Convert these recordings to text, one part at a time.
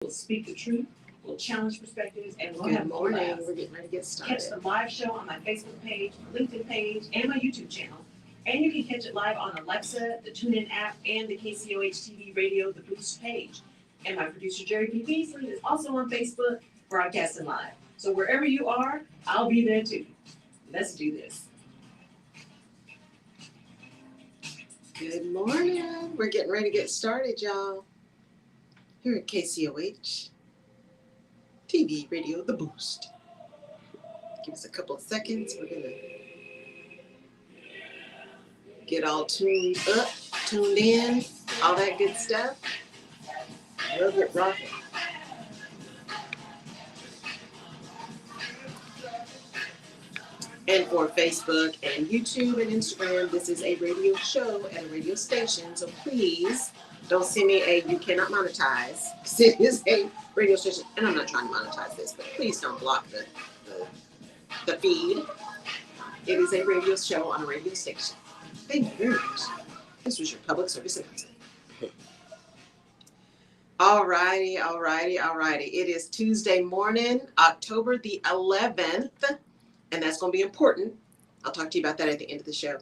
We'll speak the truth, we'll challenge perspectives, and we'll Good have more morning. laughs. We're getting ready to get started. Catch the live show on my Facebook page, LinkedIn page, and my YouTube channel. And you can catch it live on Alexa, the TuneIn app, and the KCOH TV Radio, the Boost page. And my producer, Jerry P. Beasley, is also on Facebook, broadcasting live. So wherever you are, I'll be there too. Let's do this. Good morning. We're getting ready to get started, y'all. Here at KCOH TV Radio, the Boost. Give us a couple of seconds. We're going to get all tuned up, tuned in, all that good stuff. Love it, rock it. And for Facebook and YouTube and Instagram, this is a radio show at a radio station. So please don't send me a you cannot monetize. It is a radio station. And I'm not trying to monetize this, but please don't block the feed. It is a radio show on a radio station. Thank you very much. This was your public service announcement. All righty. It is Tuesday morning, October the 11th. And that's going to be important. I'll talk to you about that at the end of the show.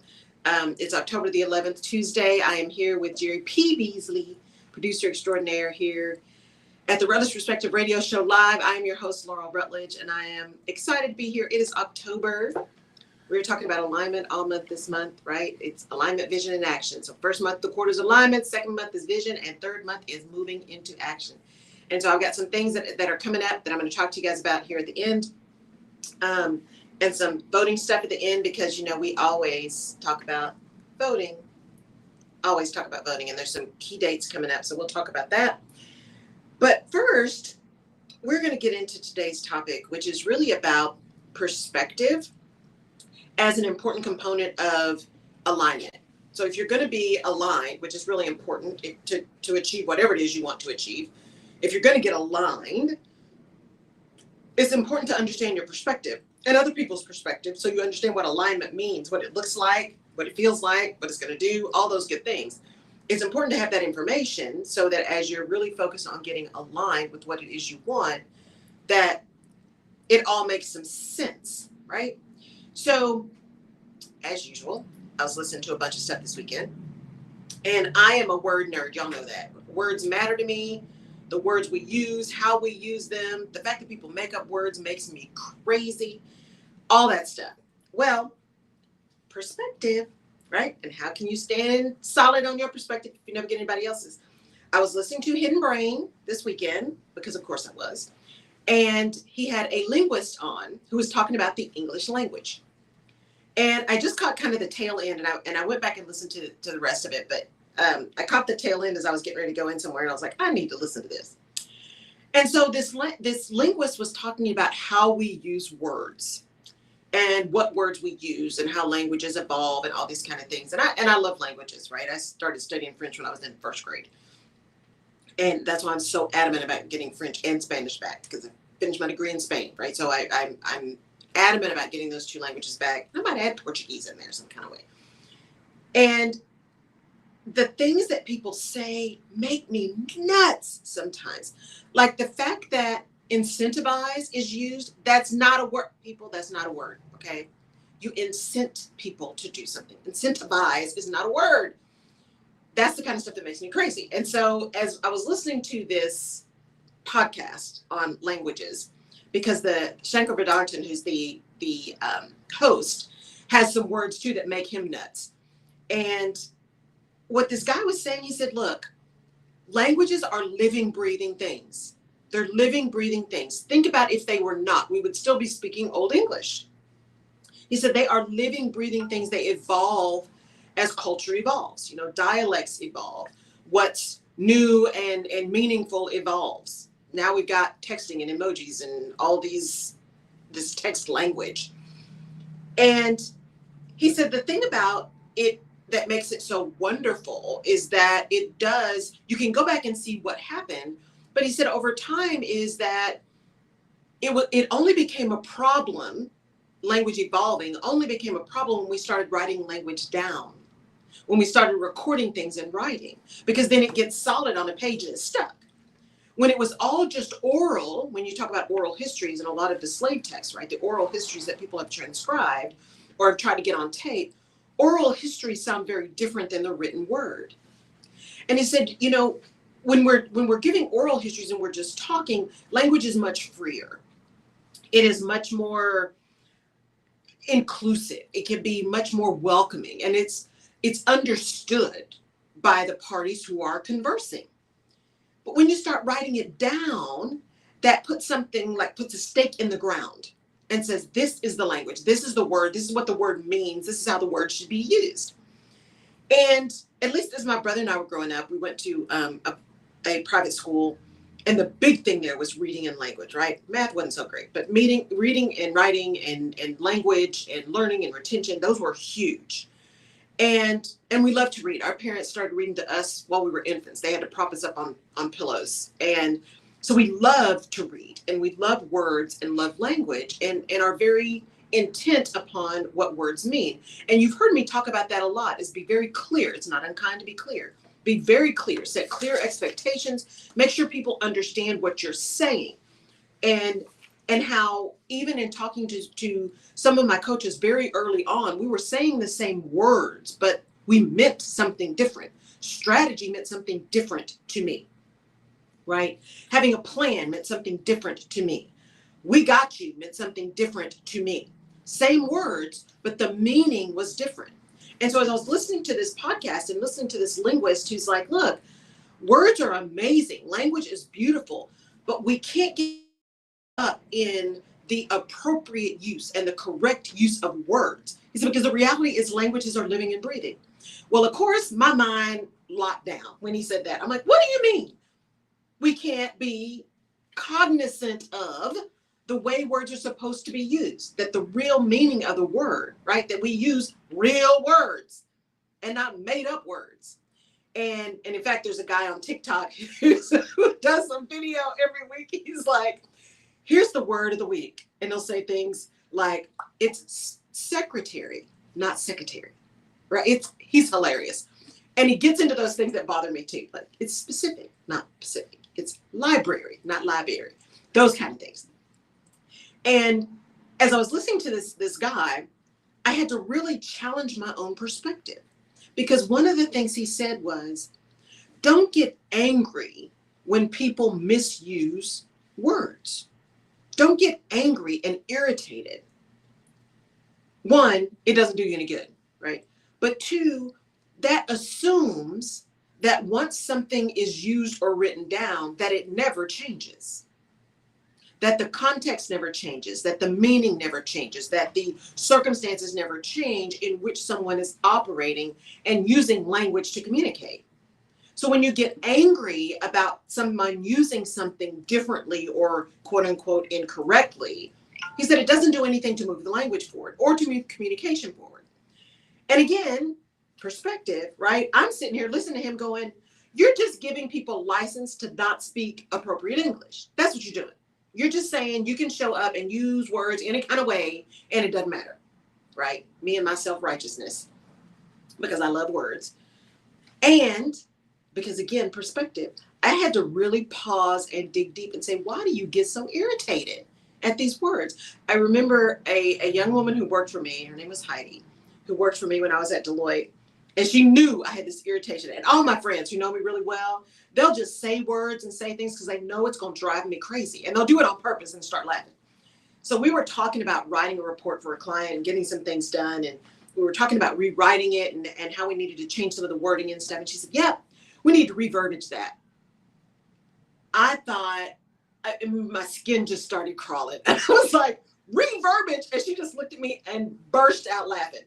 It's October the 11th, Tuesday. I am here with Jerry P. Beasley, producer extraordinaire here at the Rutledge Perspective Radio Show Live. I am your host, Laurel Rutledge, and I am excited to be here. It is October. We were talking about alignment all month this month, right? It's alignment, vision, and action. So first month, the quarter is alignment. Second month is vision. And third month is moving into action. And so I've got some things that are coming up that I'm going to talk to you guys about here at the end. And some voting stuff at the end, because, you know, we always talk about voting. And there's some key dates coming up. So we'll talk about that. But first, we're going to get into today's topic, which is really about perspective as an important component of alignment. So if you're going to be aligned, which is really important to achieve whatever it is you want to achieve, if you're going to get aligned, it's important to understand your perspective and other people's perspective, so you understand what alignment means, what it looks like, what it feels like, what it's going to do, all those good things. It's important to have that information so that as you're really focused on getting aligned with what it is you want, that it all makes some sense, right? So, as usual, I was listening to a bunch of stuff this weekend, and I am a word nerd. Y'all know that. Words matter to me. The words we use, how we use them, the fact that people make up words makes me crazy, all that stuff. Well, perspective, right? And how can you stand solid on your perspective if you never get anybody else's? I was listening to Hidden Brain this weekend, because of course I was, and he had a linguist on who was talking about the English language. And I just caught kind of the tail end, and I went back and listened to the rest of it, but I caught the tail end as I was getting ready to go in somewhere, and I was like, I need to listen to this. And so this linguist was talking about how we use words and what words we use and how languages evolve and all these kind of things. And I love languages, right? I started studying French when I was in first grade. And that's why I'm so adamant about getting French and Spanish back, because I finished my degree in Spain, right? So I'm adamant about getting those two languages back. I might add Portuguese in there some kind of way. And the things that people say make me nuts sometimes. Like the fact that incentivize is used, that's not a word, people, that's not a word, okay? You incent people to do something. Incentivize is not a word. That's the kind of stuff that makes me crazy. And so as I was listening to this podcast on languages, because the Shankar Vedantam, who's the host, has some words too that make him nuts. And what this guy was saying, he said, look, languages are living, breathing things. They're living, breathing things. Think about if they were not, we would still be speaking Old English. He said they are living, breathing things. They evolve as culture evolves. You know, dialects evolve. What's new and meaningful evolves. Now we've got texting and emojis and all this text language. And he said the thing about it that makes it so wonderful is that you can go back and see what happened, but he said over time is that it only became a problem, language evolving only became a problem when we started writing language down, when we started recording things in writing, because then it gets solid on a page and it's stuck. when it was all just oral, when you talk about oral histories and a lot of the slave texts, right, the oral histories that people have transcribed or have tried to get on tape, oral histories sound very different than the written word. And he said, you know, when we're giving oral histories and we're just talking, language is much freer. It is much more inclusive. It can be much more welcoming, and it's understood by the parties who are conversing. But when you start writing it down, that puts a stake in the ground and says, this is the language, this is the word, this is what the word means, this is how the word should be used. And at least as my brother and I were growing up, we went to a private school, and the big thing there was reading and language, right? Math wasn't so great, but reading and writing and language and learning and retention, those were huge. And we loved to read. Our parents started reading to us while we were infants. They had to prop us up on pillows. And so we loved to read, and we love words and love language, and are very intent upon what words mean. And you've heard me talk about that a lot, is be very clear. It's not unkind to be clear. Be very clear, set clear expectations, make sure people understand what you're saying. And how even in talking to some of my coaches very early on, we were saying the same words, but we meant something different. Strategy meant something different to me, right? Having a plan meant something different to me. We got you meant something different to me. Same words, but the meaning was different. And so as I was listening to this podcast and listening to this linguist who's like, look, words are amazing. Language is beautiful, but we can't get up in the appropriate use and the correct use of words. He said, because the reality is languages are living and breathing. Well, of course, my mind locked down when he said that. I'm like, what do you mean? We can't be cognizant of the way words are supposed to be used, that the real meaning of the word, right? That we use real words and not made up words. And in fact, there's a guy on TikTok who does some video every week. He's like, here's the word of the week. And they'll say things like, it's secretary, not secretary, right? He's hilarious. And he gets into those things that bother me too. Like, it's specific, not specific. It's library, not library. Those kind of things. And as I was listening to this guy, I had to really challenge my own perspective. Because one of the things he said was, don't get angry when people misuse words. Don't get angry and irritated. One, it doesn't do you any good, right? But two, that assumes that once something is used or written down, that it never changes. That the context never changes, that the meaning never changes, that the circumstances never change in which someone is operating and using language to communicate. So when you get angry about someone using something differently or quote unquote incorrectly, he said it doesn't do anything to move the language forward or to move communication forward. And again, perspective, right? I'm sitting here listening to him going, you're just giving people license to not speak appropriate English. That's what you're doing. You're just saying you can show up and use words any kind of way and it doesn't matter, right? Me and my self-righteousness, because I love words. And because again, perspective, I had to really pause and dig deep and say, why do you get so irritated at these words? I remember a young woman who worked for me, her name was Heidi, who worked for me when I was at Deloitte. And she knew I had this irritation. And all my friends who know me really well, they'll just say words and say things because they know it's going to drive me crazy. And they'll do it on purpose and start laughing. So we were talking about writing a report for a client and getting some things done. And we were talking about rewriting it and how we needed to change some of the wording and stuff. And she said, yeah, we need to re-verbiage that. I thought, my skin just started crawling. And I was like, re-verbiage? And she just looked at me and burst out laughing.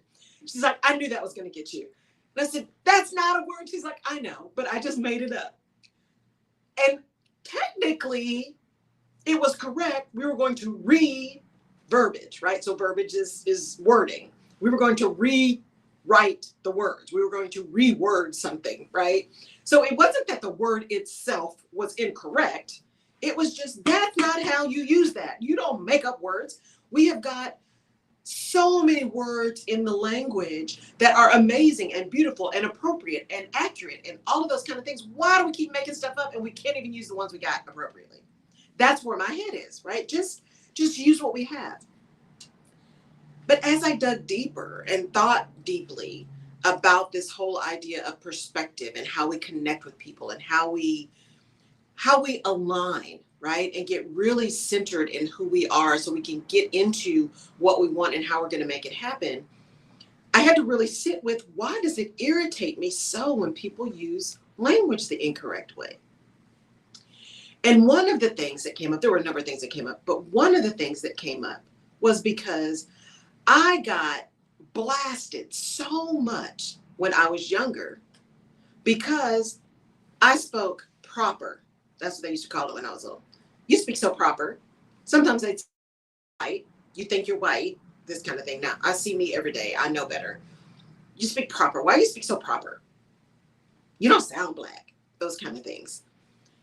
She's like, I knew that was going to get you. And I said, that's not a word. She's like, I know, but I just made it up. And technically, it was correct. We were going to re-verbiage, right? So verbiage is wording. We were going to rewrite the words. We were going to reword something, right? So it wasn't that the word itself was incorrect. It was just, that's not how you use that. You don't make up words. We have got so many words in the language that are amazing and beautiful and appropriate and accurate and all of those kind of things. Why do we keep making stuff up and we can't even use the ones we got appropriately? That's where my head is, right? Just use what we have. But as I dug deeper and thought deeply about this whole idea of perspective and how we connect with people and how we align, right? And get really centered in who we are so we can get into what we want and how we're going to make it happen. I had to really sit with, why does it irritate me so when people use language the incorrect way? And one of the things that came up, there were a number of things that came up, but one of the things that came up was because I got blasted so much when I was younger because I spoke proper. That's what they used to call it when I was little. You speak so proper. Sometimes they'd say white. You think you're white, this kind of thing. Now, I see me every day. I know better. You speak proper. Why do you speak so proper? You don't sound black. Those kind of things.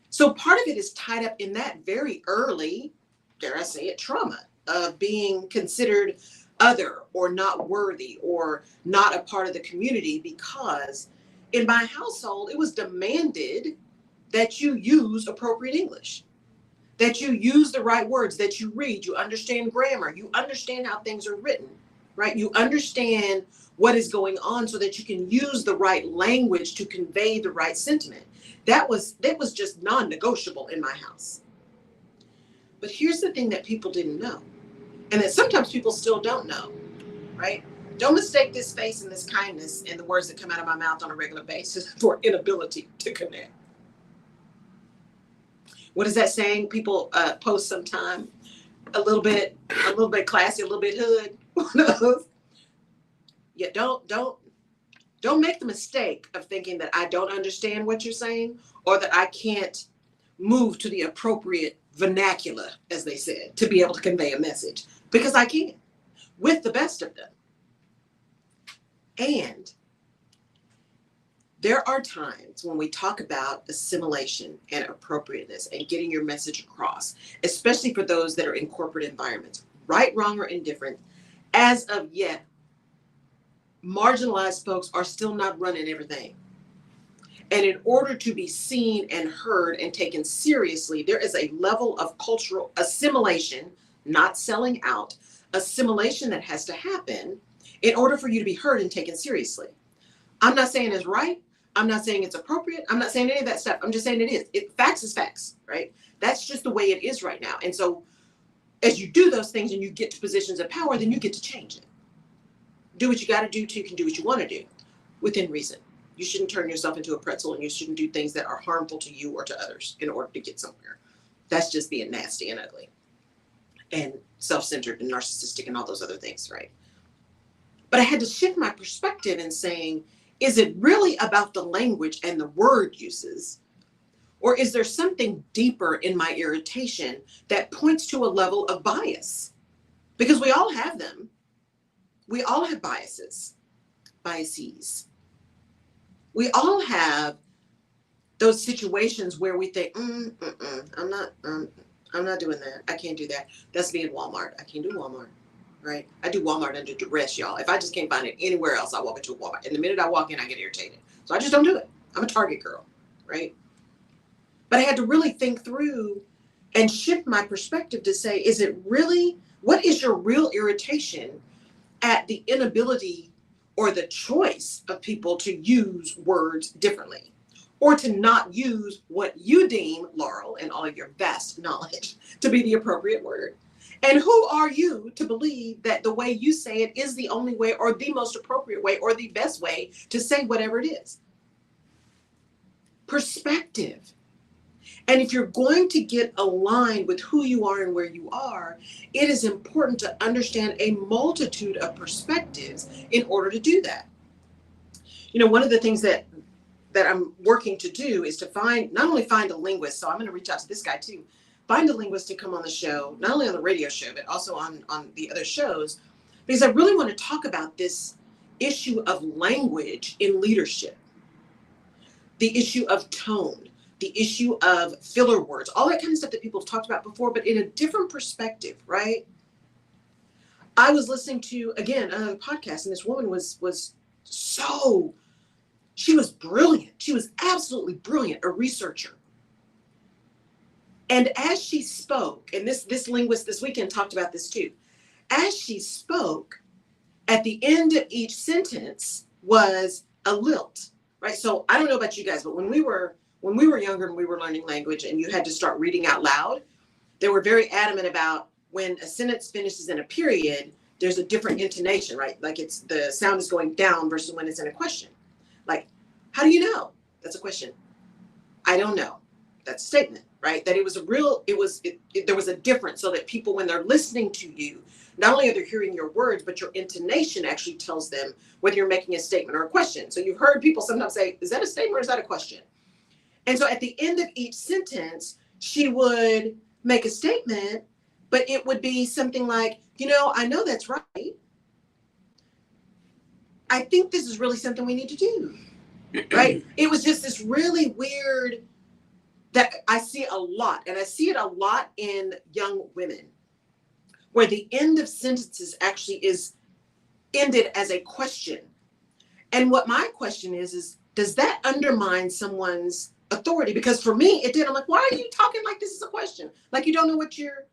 So part of it is tied up in that very early, dare I say it, trauma of being considered other or not worthy or not a part of the community, because in my household, it was demanded that you use appropriate English, that you use the right words, that you read, you understand grammar, you understand how things are written, right? You understand what is going on so that you can use the right language to convey the right sentiment. That was just non-negotiable in my house. But here's the thing that people didn't know, and that sometimes people still don't know, right? Don't mistake this face and this kindness and the words that come out of my mouth on a regular basis for inability to connect. What is that saying? People post sometime, a little bit classy, a little bit hood. One of those. Yeah, don't make the mistake of thinking that I don't understand what you're saying or that I can't move to the appropriate vernacular, as they said, to be able to convey a message, because I can, with the best of them. And there are times when we talk about assimilation and appropriateness and getting your message across, especially for those that are in corporate environments, right, wrong, or indifferent. As of yet, marginalized folks are still not running everything. And in order to be seen and heard and taken seriously, there is a level of cultural assimilation, not selling out, assimilation that has to happen in order for you to be heard and taken seriously. I'm not saying it's right. I'm not saying it's appropriate. I'm not saying any of that stuff. I'm just saying it is. Facts is facts, right? That's just the way it is right now. And so as you do those things and you get to positions of power, then you get to change it. Do what you got to do till you can do what you want to do within reason. You shouldn't turn yourself into a pretzel, and you shouldn't do things that are harmful to you or to others in order to get somewhere. That's just being nasty and ugly and self-centered and narcissistic and all those other things, right? But I had to shift my perspective in saying, is it really about the language and the word uses? Or is there something deeper in my irritation that points to a level of bias? Because we all have them. We all have biases. We all have those situations where we think, I'm not doing that. I can't do that. That's being Walmart. I can't do Walmart, right? I do Walmart under duress, y'all. If I just can't find it anywhere else, I walk into a Walmart. And the minute I walk in, I get irritated. So I just don't do it. I'm a Target girl, right? But I had to really think through and shift my perspective to say, what is your real irritation at the inability or the choice of people to use words differently, or to not use what you deem, Laurel, and all of your vast knowledge, to be the appropriate word? And who are you to believe that the way you say it is the only way or the most appropriate way or the best way to say whatever it is? Perspective. And if you're going to get aligned with who you are and where you are, it is important to understand a multitude of perspectives in order to do that. You know, one of the things that I'm working to do is to not only find a linguist, so I'm going to reach out to this guy too, find a linguist to come on the show, not only on the radio show, but also on the other shows, because I really want to talk about this issue of language in leadership, the issue of tone, the issue of filler words, all that kind of stuff that people have talked about before, but in a different perspective, right? I was listening to, again, another podcast, and this woman was so, she was brilliant. She was absolutely brilliant, a researcher. And as she spoke, and this linguist this weekend talked about this too, as she spoke, at the end of each sentence was a lilt, right? So I don't know about you guys, but when we were younger and we were learning language and you had to start reading out loud, they were very adamant about when a sentence finishes in a period, there's a different intonation, right? Like it's the sound is going down versus when it's in a question. Like, how do you know? That's a question. I don't know. That's a statement, right? That it was a real, there was a difference so that people, when they're listening to you, not only are they hearing your words, but your intonation actually tells them whether you're making a statement or a question. So you've heard people sometimes say, is that a statement or is that a question? And so at the end of each sentence, she would make a statement, but it would be something like, I know that's right. I think this is really something we need to do, right? It was just this really weird that I see a lot, and I see it a lot in young women, where the end of sentences actually is ended as a question. And what my question is does that undermine someone's authority? Because for me, it did. I'm like, why are you talking like this is a question? Like you don't know what you're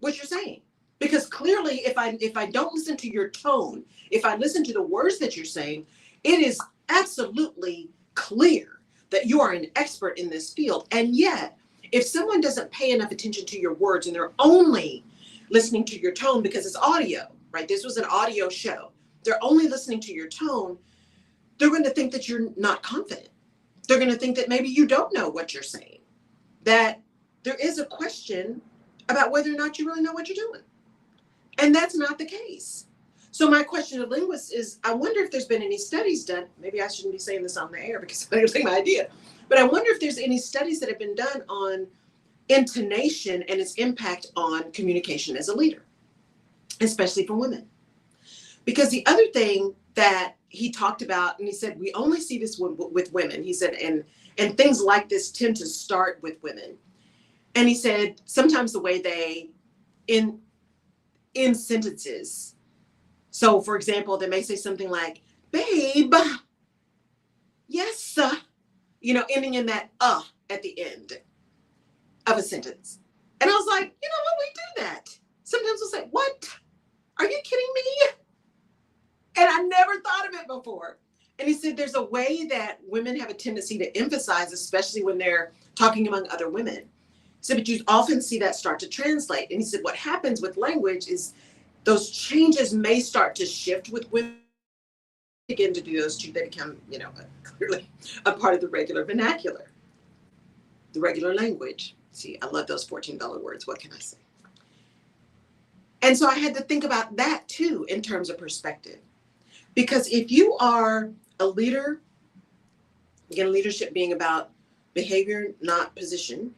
saying. Because clearly, if I don't listen to your tone, if I listen to the words that you're saying, it is absolutely clear that you are an expert in this field. And yet, if someone doesn't pay enough attention to your words and they're only listening to your tone because it's audio, right? This was an audio show. They're only listening to your tone. They're going to think that you're not confident. They're going to think that maybe you don't know what you're saying, that there is a question about whether or not you really know what you're doing. And that's not the case. So my question to linguists is, I wonder if there's been any studies done. Maybe I shouldn't be saying this on the air because I don't take my idea. But I wonder if there's any studies that have been done on intonation and its impact on communication as a leader, especially for women. Because the other thing that he talked about, and he said, we only see this with women. He said, and things like this tend to start with women. And he said, sometimes the way they, in sentences, so for example, they may say something like, babe, yes, ending in that at the end of a sentence. And I was like, you know what, we do that. Sometimes we'll say, what? Are you kidding me? And I never thought of it before. And he said, there's a way that women have a tendency to emphasize, especially when they're talking among other women. He said, but you often see that start to translate. And he said, what happens with language is those changes may start to shift with women. Begin to do those two, they become, clearly a part of the regular vernacular, the regular language. See, I love those $14 words. What can I say? And so I had to think about that too, in terms of perspective. Because if you are a leader, again, leadership being about behavior, not position.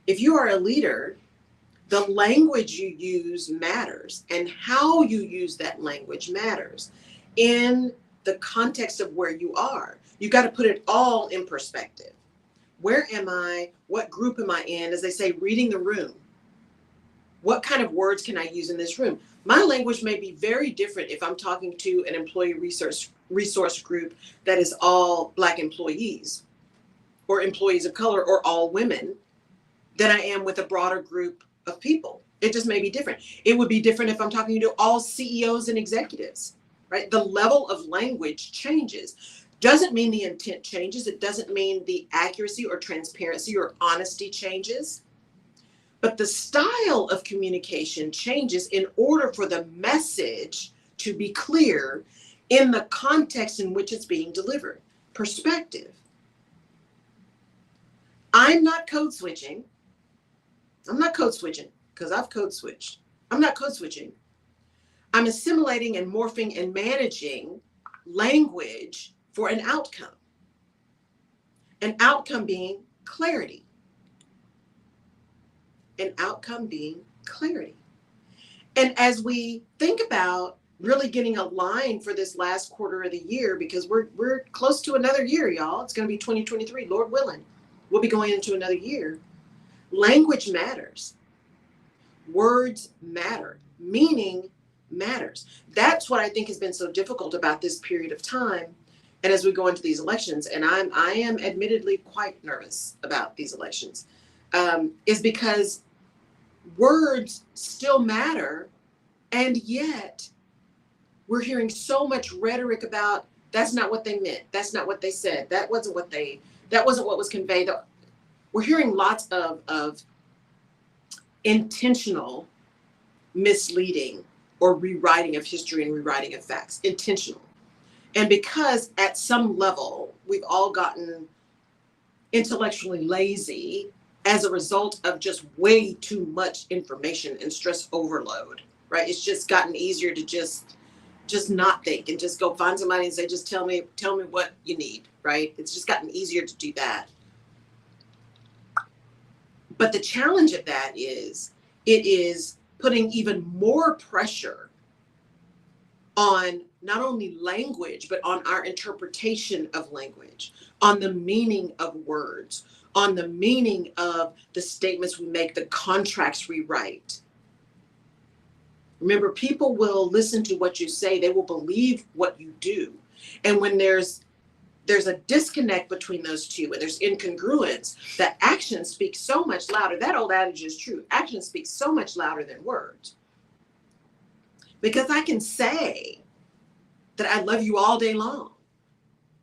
If you are a leader, the language you use matters, and how you use that language matters in the context of where you are. You got to put it all in perspective. Where am I? What group am I in? As they say, reading the room. What kind of words can I use in this room? My language may be very different if I'm talking to an employee resource group that is all Black employees or employees of color or all women than I am with a broader group of people. It just may be different. It would be different if I'm talking to all CEOs and executives, right? The level of language changes. Doesn't mean the intent changes. It doesn't mean the accuracy or transparency or honesty changes. But the style of communication changes in order for the message to be clear in the context in which it's being delivered. Perspective. I'm not code switching. I'm not code switching because I've code switched. I'm not code switching. I'm assimilating and morphing and managing language for an outcome. An outcome being clarity. An outcome being clarity. And as we think about really getting aligned for this last quarter of the year, because we're close to another year, y'all. It's going to be 2023, Lord willing. We'll be going into another year. Language matters. Words matter. Meaning matters. That's what I think has been so difficult about this period of time. And as we go into these elections, and I am admittedly quite nervous about these elections, is because words still matter, and yet we're hearing so much rhetoric about that's not what they meant, that's not what they said, that wasn't what was conveyed. We're hearing lots of intentional misleading or rewriting of history and rewriting of facts, intentional. And because at some level we've all gotten intellectually lazy as a result of just way too much information and stress overload, right? It's just gotten easier to just not think and just go find somebody and say, just tell me what you need, right? It's just gotten easier to do that. But the challenge of that is it is putting even more pressure on not only language, but on our interpretation of language, on the meaning of words, on the meaning of the statements we make, the contracts we write. Remember, people will listen to what you say, they will believe what you do. And when there's a disconnect between those two, and there's incongruence, that action speaks so much louder. That old adage is true. Action speaks so much louder than words. Because I can say that I love you all day long,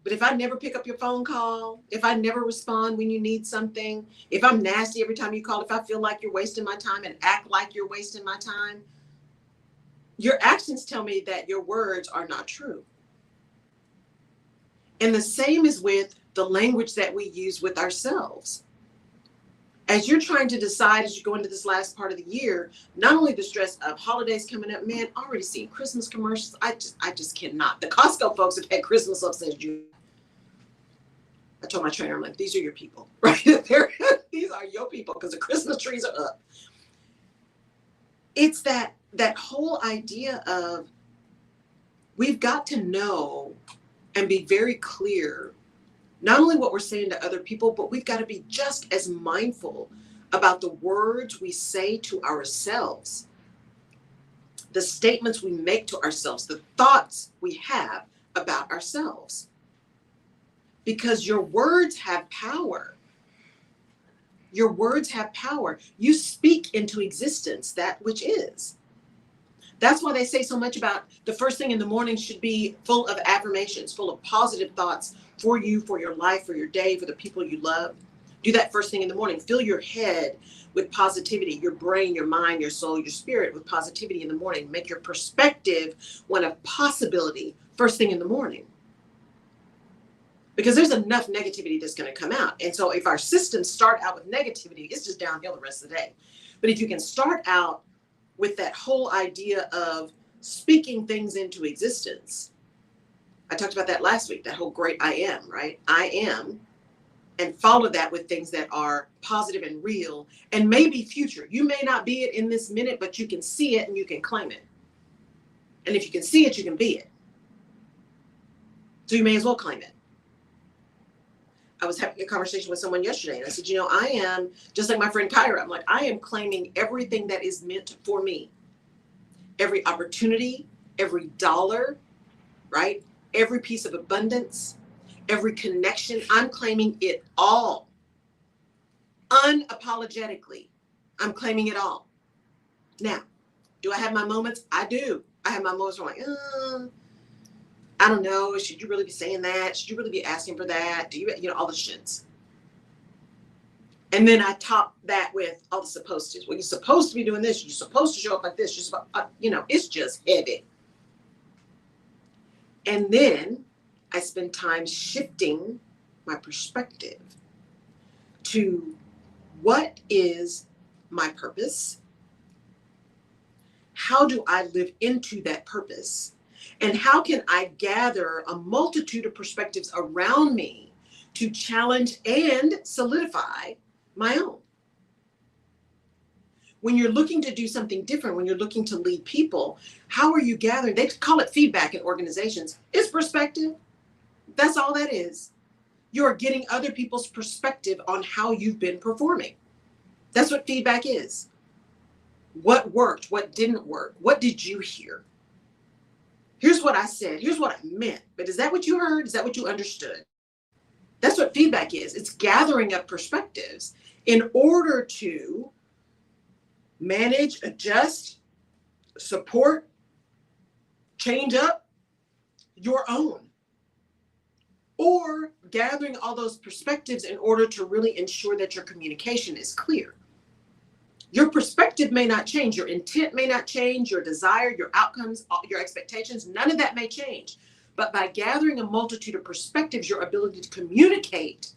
but if I never pick up your phone call, if I never respond when you need something, if I'm nasty every time you call, if I feel like you're wasting my time and act like you're wasting my time, your actions tell me that your words are not true. And the same is with the language that we use with ourselves. As you're trying to decide as you go into this last part of the year, not only the stress of holidays coming up, man, already seeing Christmas commercials, I just cannot. The Costco folks have had Christmas up since June. I told my trainer, I'm like, these are your people, right? These are your people because the Christmas trees are up. It's that whole idea of we've got to know and be very clear, not only what we're saying to other people, but we've got to be just as mindful about the words we say to ourselves, the statements we make to ourselves, the thoughts we have about ourselves. Because your words have power. Your words have power. You speak into existence that which is. That's why they say so much about the first thing in the morning should be full of affirmations, full of positive thoughts for you, for your life, for your day, for the people you love. Do that first thing in the morning. Fill your head with positivity, your brain, your mind, your soul, your spirit with positivity in the morning. Make your perspective one of possibility first thing in the morning. Because there's enough negativity that's going to come out. And so if our systems start out with negativity, it's just downhill the rest of the day. But if you can start out with that whole idea of speaking things into existence. I talked about that last week, that whole great I am, right? I am, and follow that with things that are positive and real and maybe future. You may not be it in this minute, but you can see it and you can claim it. And if you can see it, you can be it. So you may as well claim it. I was having a conversation with someone yesterday and I said, I am, just like my friend Kyra, I'm like, I am claiming everything that is meant for me. Every opportunity, every dollar, right? Every piece of abundance, every connection, I'm claiming it all. Unapologetically, I'm claiming it all. Now, do I have my moments? I do. I have my moments where I'm like, I don't know. Should you really be saying that? Should you really be asking for that? Do you, all the shits. And then I top that with all the supposed to. Well, you're supposed to be doing this. You're supposed to show up like this. You're supposed, it's just heavy. And then I spend time shifting my perspective to what is my purpose? How do I live into that purpose? And how can I gather a multitude of perspectives around me to challenge and solidify my own? When you're looking to do something different, when you're looking to lead people, how are you gathering? They call it feedback in organizations. It's perspective. That's all that is. You're getting other people's perspective on how you've been performing. That's what feedback is. What worked? What didn't work? What did you hear? Here's what I said. Here's what I meant. But is that what you heard? Is that what you understood? That's what feedback is. It's gathering up perspectives in order to manage, adjust, support, change up your own. Or gathering all those perspectives in order to really ensure that your communication is clear. Your perspective may not change, your intent may not change, your desire, your outcomes, your expectations, none of that may change. But by gathering a multitude of perspectives, your ability to communicate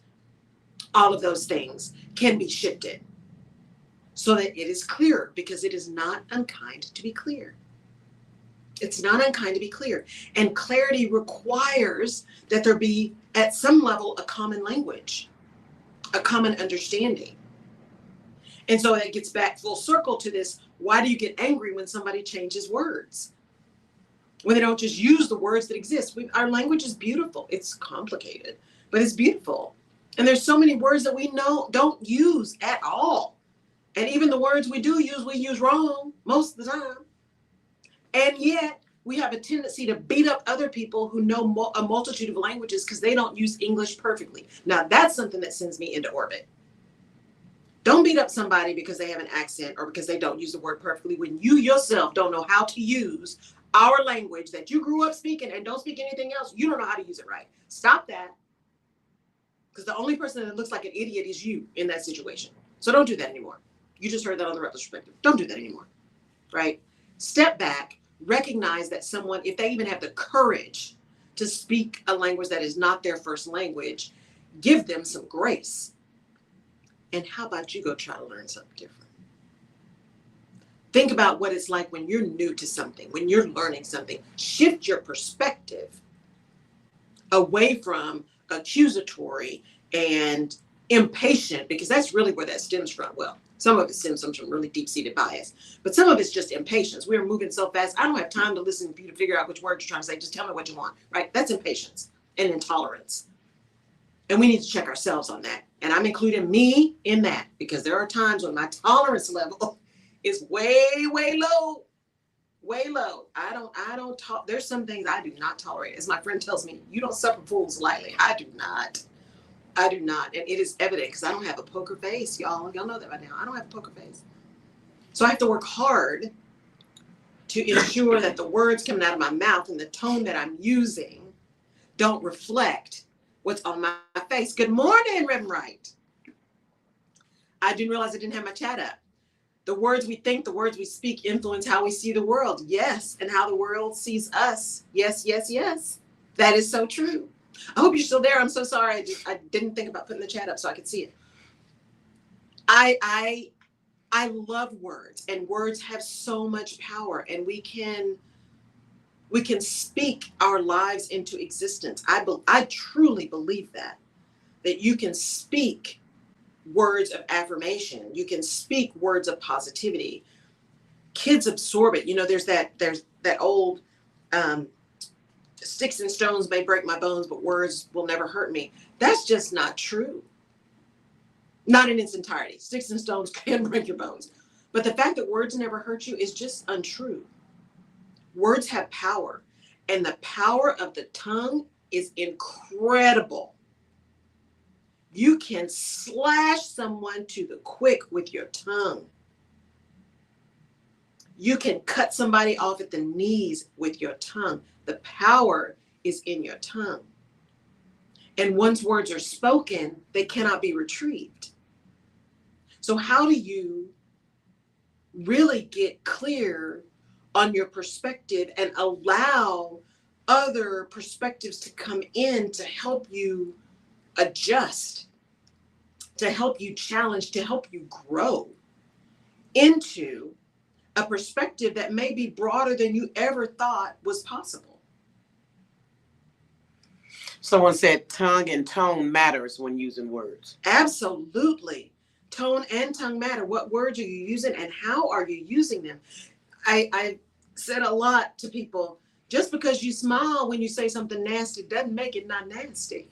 all of those things can be shifted so that it is clearer, because it is not unkind to be clear. It's not unkind to be clear. And clarity requires that there be, at some level, a common language, a common understanding. And so it gets back full circle to this: why do you get angry when somebody changes words? When they don't just use the words that exist. Our language is beautiful. It's complicated, but it's beautiful. And there's so many words that we don't use at all. And even the words we do use, we use wrong most of the time. And yet we have a tendency to beat up other people who know a multitude of languages because they don't use English perfectly. Now that's something that sends me into orbit. Don't beat up somebody because they have an accent or because they don't use the word perfectly when you yourself don't know how to use our language that you grew up speaking and don't speak anything else. You don't know how to use it right. Stop that. Because the only person that looks like an idiot is you in that situation. So don't do that anymore. You just heard that on the Rutledge perspective. Don't do that anymore, right? Step back, recognize that someone, if they even have the courage to speak a language that is not their first language, give them some grace. And how about you go try to learn something different? Think about what it's like when you're new to something, when you're learning something. Shift your perspective away from accusatory and impatient, because that's really where that stems from. Well, some of it stems from really deep-seated bias, but some of it's just impatience. We're moving so fast. I don't have time to listen for you to figure out which word you're trying to say. Just tell me what you want, right? That's impatience and intolerance. And we need to check ourselves on that. And I'm including me in that, because there are times when my tolerance level is way, way low, way low. I don't talk. There's some things I do not tolerate. As my friend tells me, you don't suffer fools lightly. I do not. And it is evident because I don't have a poker face, y'all. Y'all know that by now. I don't have a poker face. So I have to work hard to ensure that the words coming out of my mouth and the tone that I'm using don't reflect what's on my face. Good morning, Reverend Wright. I didn't realize I didn't have my chat up. The words we think, the words we speak influence how we see the world. Yes. And how the world sees us. Yes, yes, yes. That is so true. I hope you're still there. I'm so sorry. I didn't think about putting the chat up so I could see it. I love words, and words have so much power, and we can speak our lives into existence. I truly believe that you can speak words of affirmation. You can speak words of positivity. Kids absorb it. You know, there's that old sticks and stones may break my bones, but words will never hurt me. That's just not true. Not in its entirety. Sticks and stones can break your bones. But the fact that words never hurt you is just untrue. Words have power, and the power of the tongue is incredible. You can slash someone to the quick with your tongue. You can cut somebody off at the knees with your tongue. The power is in your tongue. And once words are spoken, they cannot be retrieved. So how do you really get clear on your perspective and allow other perspectives to come in to help you adjust, to help you challenge, to help you grow into a perspective that may be broader than you ever thought was possible? Someone said tongue and tone matters when using words. Absolutely. Tone and tongue matter. What words are you using and how are you using them? I said a lot to people, just because you smile when you say something nasty doesn't make it not nasty.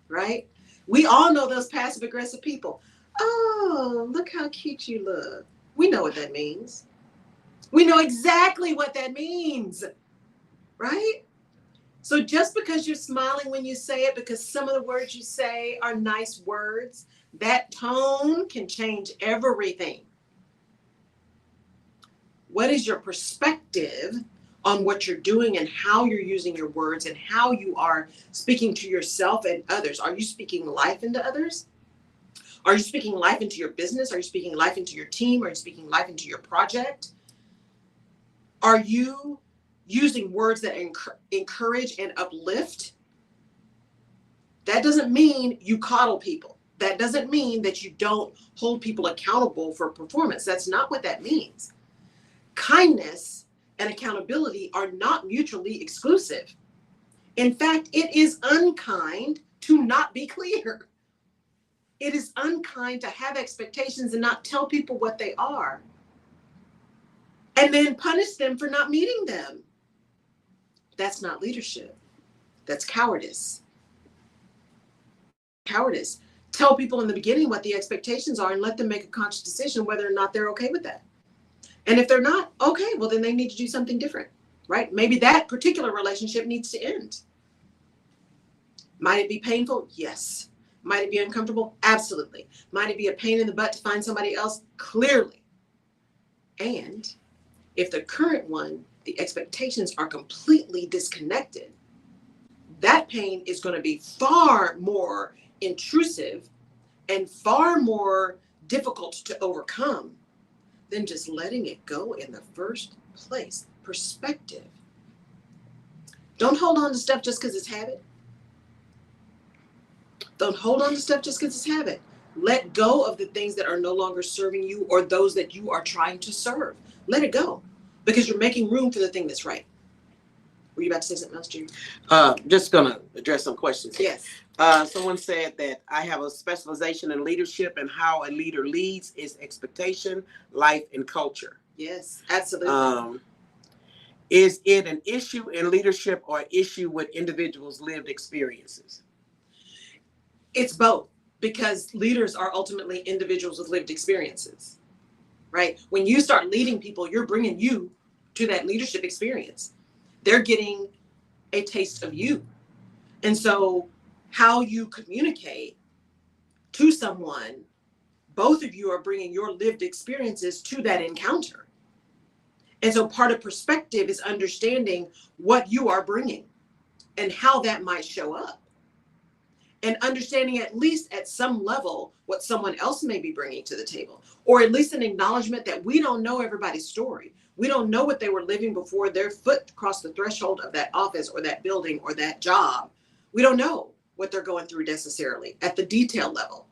Right? We all know those passive aggressive people. Oh, look how cute you look. We know what that means. We know exactly what that means, right? So just because you're smiling when you say it, because some of the words you say are nice words, that tone can change everything. What is your perspective on what you're doing and how you're using your words and how you are speaking to yourself and others? Are you speaking life into others? Are you speaking life into your business? Are you speaking life into your team? Are you speaking life into your project? Are you using words that encourage and uplift? That doesn't mean you coddle people. That doesn't mean that you don't hold people accountable for performance. That's not what that means. Kindness and accountability are not mutually exclusive. In fact, it is unkind to not be clear. It is unkind to have expectations and not tell people what they are, and then punish them for not meeting them. That's not leadership. That's cowardice. Cowardice. Tell people in the beginning what the expectations are and let them make a conscious decision whether or not they're okay with that. And if they're not, okay, well, then they need to do something different, right? Maybe that particular relationship needs to end. Might it be painful? Yes. Might it be uncomfortable? Absolutely. Might it be a pain in the butt to find somebody else? Clearly. And if the current one, the expectations are completely disconnected, that pain is going to be far more intrusive and far more difficult to overcome than just letting it go in the first place. Perspective. Don't hold on to stuff just because it's habit. Don't hold on to stuff just because it's habit. Let go of the things that are no longer serving you or those that you are trying to serve. Let it go because you're making room for the thing that's right. Were you about to say something else, Jerry? Just gonna address some questions. Yes. Someone said that I have a specialization in leadership, and how a leader leads is expectation, life, and culture. Yes, absolutely. Is it an issue in leadership or an issue with individuals' lived experiences? It's both, because leaders are ultimately individuals with lived experiences, right? When you start leading people, you're bringing you to that leadership experience. They're getting a taste of you. And so how you communicate to someone, both of you are bringing your lived experiences to that encounter. And so part of perspective is understanding what you are bringing and how that might show up. And understanding at least at some level what someone else may be bringing to the table, or at least an acknowledgement that we don't know everybody's story. We don't know what they were living before their foot crossed the threshold of that office or that building or that job. We don't know what they're going through necessarily at the detail level.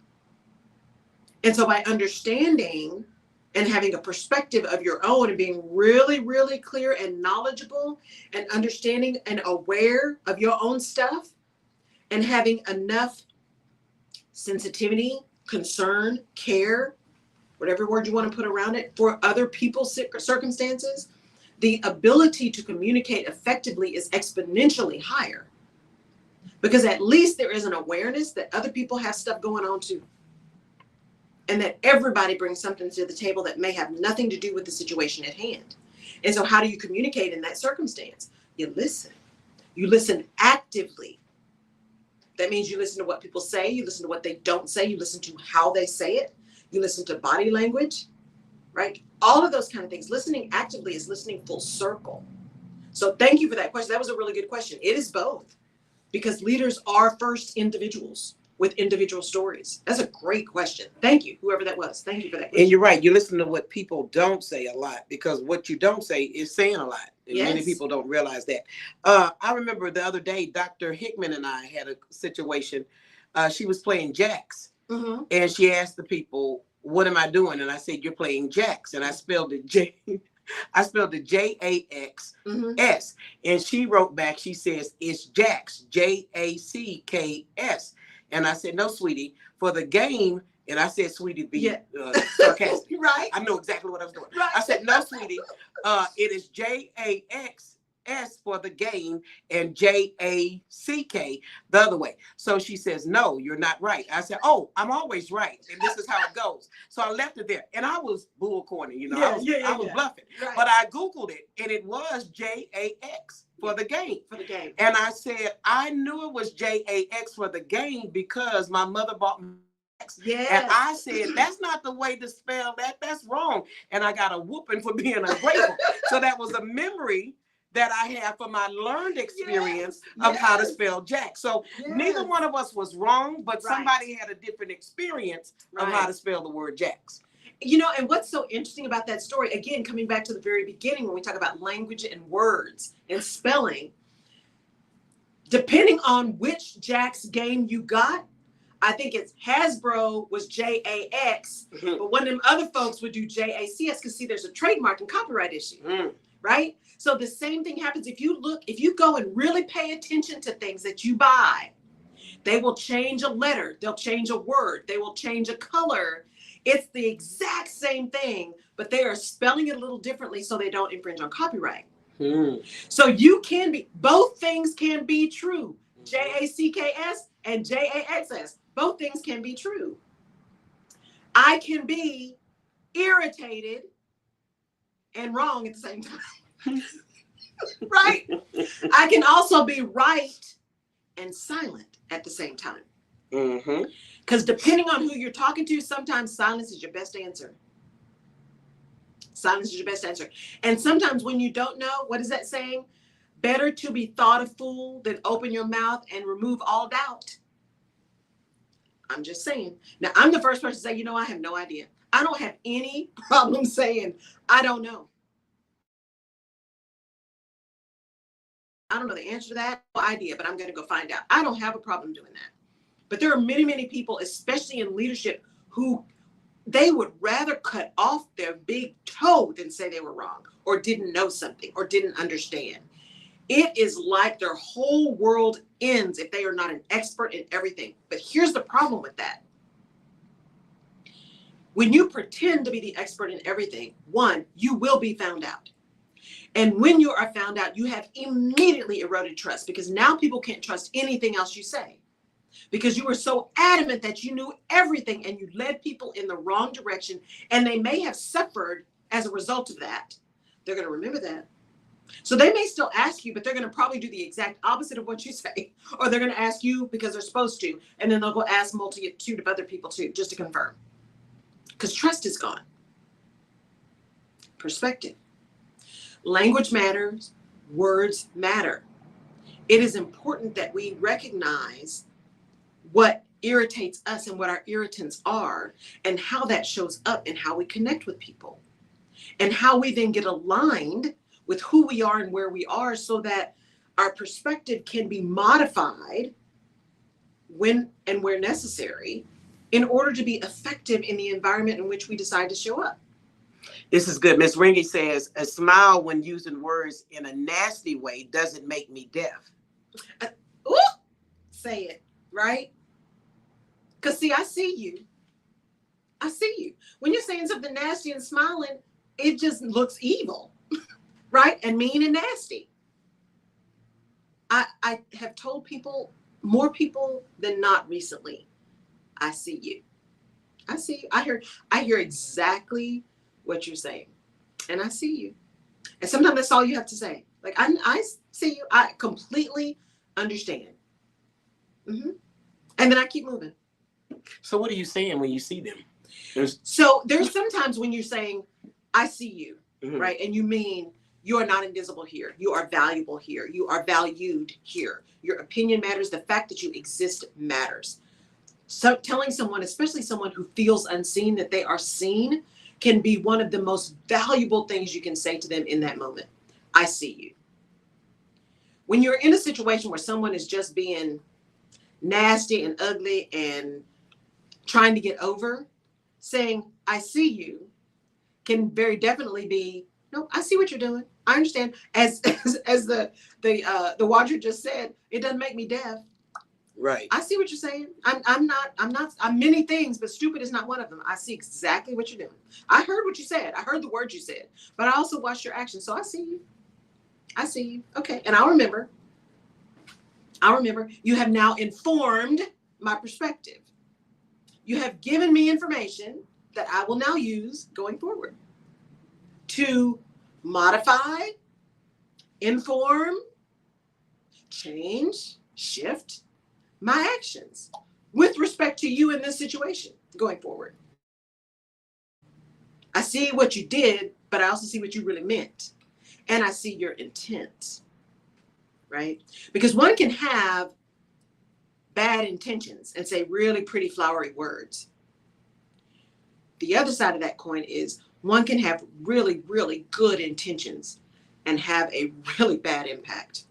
And so by understanding and having a perspective of your own and being really, really clear and knowledgeable and understanding and aware of your own stuff, and having enough sensitivity, concern, care, whatever word you want to put around it, for other people's circumstances, the ability to communicate effectively is exponentially higher. Because at least there is an awareness that other people have stuff going on too. And that everybody brings something to the table that may have nothing to do with the situation at hand. And so how do you communicate in that circumstance? You listen. You listen actively. That means you listen to what people say, you listen to what they don't say, you listen to how they say it, you listen to body language, right? All of those kind of things. Listening actively is listening full circle. So thank you for that question. That was a really good question. It is both, because leaders are first individuals with individual stories. That's a great question. Thank you, whoever that was. Thank you for that question. And you're right. You listen to what people don't say a lot, because what you don't say is saying a lot. And Yes. Many people don't realize that. I remember the other day, Dr. Hickman and I had a situation. She was playing jacks, and she asked the people, "What am I doing?" And I said, "You're playing jacks." And I spelled it Jax. And she wrote back, she says, "It's Jacks, Jacks." And I said, "No, sweetie, for the game." And I said, "Sweetie," be sarcastic. Right. I know exactly what I was doing. Right. I said, "No, sweetie, it is Jax, S for the game and JACK the other way. So she says, no, you're not right. I said, oh, I'm always right. And this is how it goes. So I left it there. And I was bull corny, you know, I was bluffing. Right. But I Googled it and it was JAX for the game. For the game. And I said, I knew it was JAX for the game because my mother bought me. Yes. And I said, that's not the way to spell that. That's wrong. And I got a whooping for being ungrateful. So that was a memory that I have from my learned experience of how to spell Jack. So neither one of us was wrong, but somebody had a different experience of how to spell the word Jacks. You know, and what's so interesting about that story, again, coming back to the very beginning when we talk about language and words and spelling, depending on which Jack's game you got, I think it's Hasbro was JAX, but one of them other folks would do JACS because see, there's a trademark and copyright issue, right? So the same thing happens if you go and really pay attention to things that you buy, they will change a letter, they'll change a word, they will change a color. It's the exact same thing, but they are spelling it a little differently so they don't infringe on copyright. So both things can be true. JACKS and JAXS. Both things can be true. I can be irritated and wrong at the same time. Right? I can also be right and silent at the same time. Because depending on who you're talking to, sometimes silence is your best answer. Silence is your best answer. And sometimes when you don't know, what is that saying? Better to be thought a fool than open your mouth and remove all doubt. I'm just saying. Now, I'm the first person to say, you know, I have no idea. I don't have any problem saying, I don't know. I don't know the answer to that. No idea, but I'm going to go find out. I don't have a problem doing that. But there are many, many people, especially in leadership, who they would rather cut off their big toe than say they were wrong or didn't know something or didn't understand. It is like their whole world ends if they are not an expert in everything. But here's the problem with that. When you pretend to be the expert in everything, one, you will be found out. And when you are found out, you have immediately eroded trust because now people can't trust anything else you say because you were so adamant that you knew everything and you led people in the wrong direction and they may have suffered as a result of that. They're going to remember that. So they may still ask you, but they're going to probably do the exact opposite of what you say, or they're going to ask you because they're supposed to, and then they'll go ask multitude of other people too, just to confirm. Because trust is gone. Perspective. Language matters. Words matter. It is important that we recognize what irritates us and what our irritants are, and how that shows up and how we connect with people, and how we then get aligned with who we are and where we are so that our perspective can be modified when and where necessary in order to be effective in the environment in which we decide to show up. This is good. Miss Ringy says, a smile when using words in a nasty way doesn't make me deaf. Say it, right? Because see, I see you. I see you. When you're saying something nasty and smiling, it just looks evil. Right? And mean and nasty. I have told people, more people than not recently, I see you. I see you. I hear exactly what you're saying. And I see you. And sometimes that's all you have to say. Like, I see you. I completely understand. And then I keep moving. So what are you saying when you see them? There's sometimes when you're saying, I see you, right? And you mean, you are not invisible here. You are valuable here. You are valued here. Your opinion matters. The fact that you exist matters. So telling someone, especially someone who feels unseen, that they are seen can be one of the most valuable things you can say to them in that moment. I see you. When you're in a situation where someone is just being nasty and ugly and trying to get over, saying, I see you, can very definitely be, no, I see what you're doing. I understand. As the watcher just said, it doesn't make me deaf. Right. I see what you're saying. I'm many things, but stupid is not one of them. I see exactly what you're doing. I heard what you said. I heard the words you said, but I also watched your actions. So I see you. I see you. Okay. And I'll remember. You have now informed my perspective. You have given me information that I will now use going forward to modify, inform, change, shift my actions with respect to you in this situation going forward. I see what you did, but I also see what you really meant. And I see your intent, right? Because one can have bad intentions and say really pretty flowery words. The other side of that coin is one can have really, really good intentions and have a really bad impact,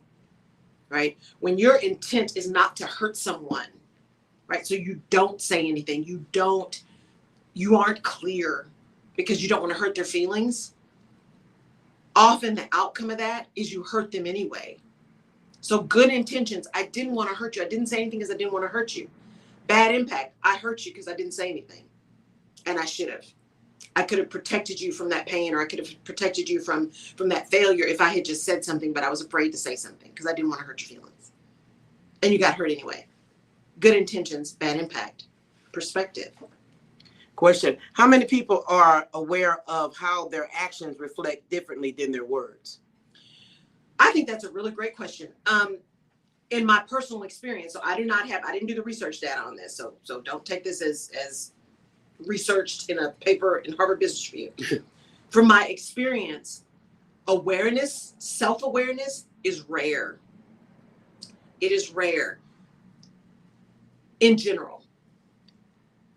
right? When your intent is not to hurt someone, right? So you don't say anything, you aren't clear because you don't want to hurt their feelings. Often the outcome of that is you hurt them anyway. So good intentions, I didn't want to hurt you. I didn't say anything because I didn't want to hurt you. Bad impact, I hurt you because I didn't say anything. And I should have. I could have protected you from that pain, or I could have protected you from that failure if I had just said something, but I was afraid to say something because I didn't want to hurt your feelings. And you got hurt anyway. Good intentions, bad impact. Perspective. Question: how many people are aware of how their actions reflect differently than their words? I think that's a really great question. In my personal experience, so I didn't do the research data on this, so don't take this as researched in a paper in Harvard Business Review. From my experience, awareness, self-awareness is rare. It is rare in general.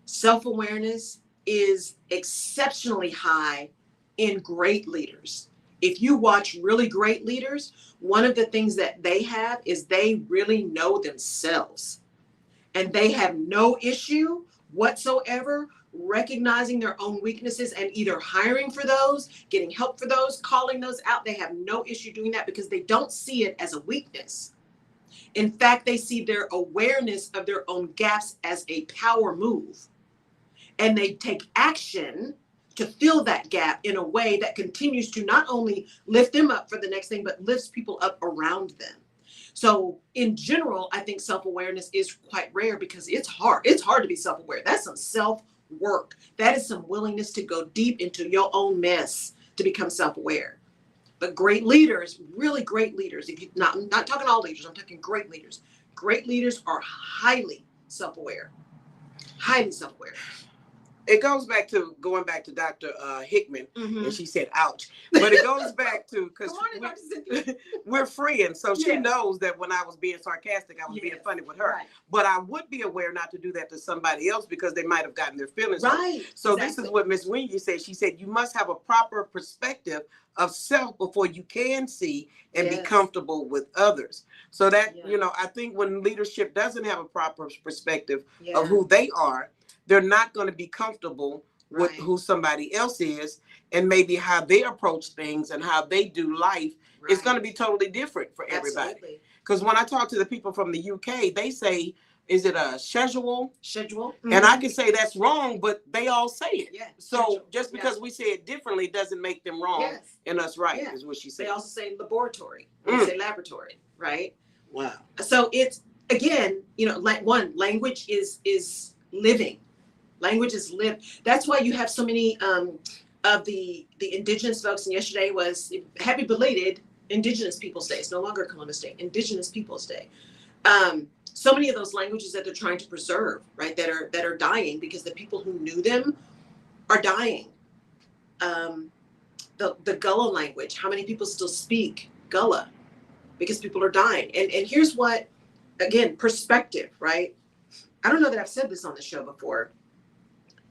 Self-awareness is exceptionally high in great leaders. If you watch really great leaders, one of the things that they have is they really know themselves. And they have no issue whatsoever recognizing their own weaknesses and either hiring for those, getting help for those, calling those out. They have no issue doing that because they don't see it as a weakness. In fact, they see their awareness of their own gaps as a power move. And they take action to fill that gap in a way that continues to not only lift them up for the next thing, but lifts people up around them. So in general, I think self-awareness is quite rare because it's hard. It's hard to be self-aware. That's some self-work. That is some willingness to go deep into your own mess to become self-aware. But great leaders, really great leaders, if you I'm not talking all leaders, I'm talking great leaders. Great leaders are highly self-aware. Highly self-aware. It goes back to Dr. Hickman, Mm-hmm. and she said, ouch. But it goes back to, because we're friends, so she knows that when I was being sarcastic, I was being funny with her. Right. But I would be aware not to do that to somebody else because they might have gotten their feelings hurt. Right. So This is what Ms. Wingy said. She said, you must have a proper perspective of self before you can see and be comfortable with others. So that, I think when leadership doesn't have a proper perspective of who they are, they're not going to be comfortable with who somebody else is, and maybe how they approach things and how they do life is going to be totally different for everybody. Because when I talk to the people from the UK, they say, is it a schedule? Mm-hmm. And I can say that's wrong, but they all say it. Yeah. So just because we say it differently doesn't make them wrong and us right, is what she said. They also say laboratory. They say laboratory, right? Wow. So it's, again, language is living. Language is lived. That's why you have so many of the indigenous folks. And yesterday was happy belated Indigenous Peoples Day. It's no longer Columbus Day. Indigenous Peoples Day. So many of those languages that they're trying to preserve, right? That are dying because the people who knew them are dying. The Gullah language. How many people still speak Gullah? Because people are dying. And here's what, again, perspective, right? I don't know that I've said this on the show before.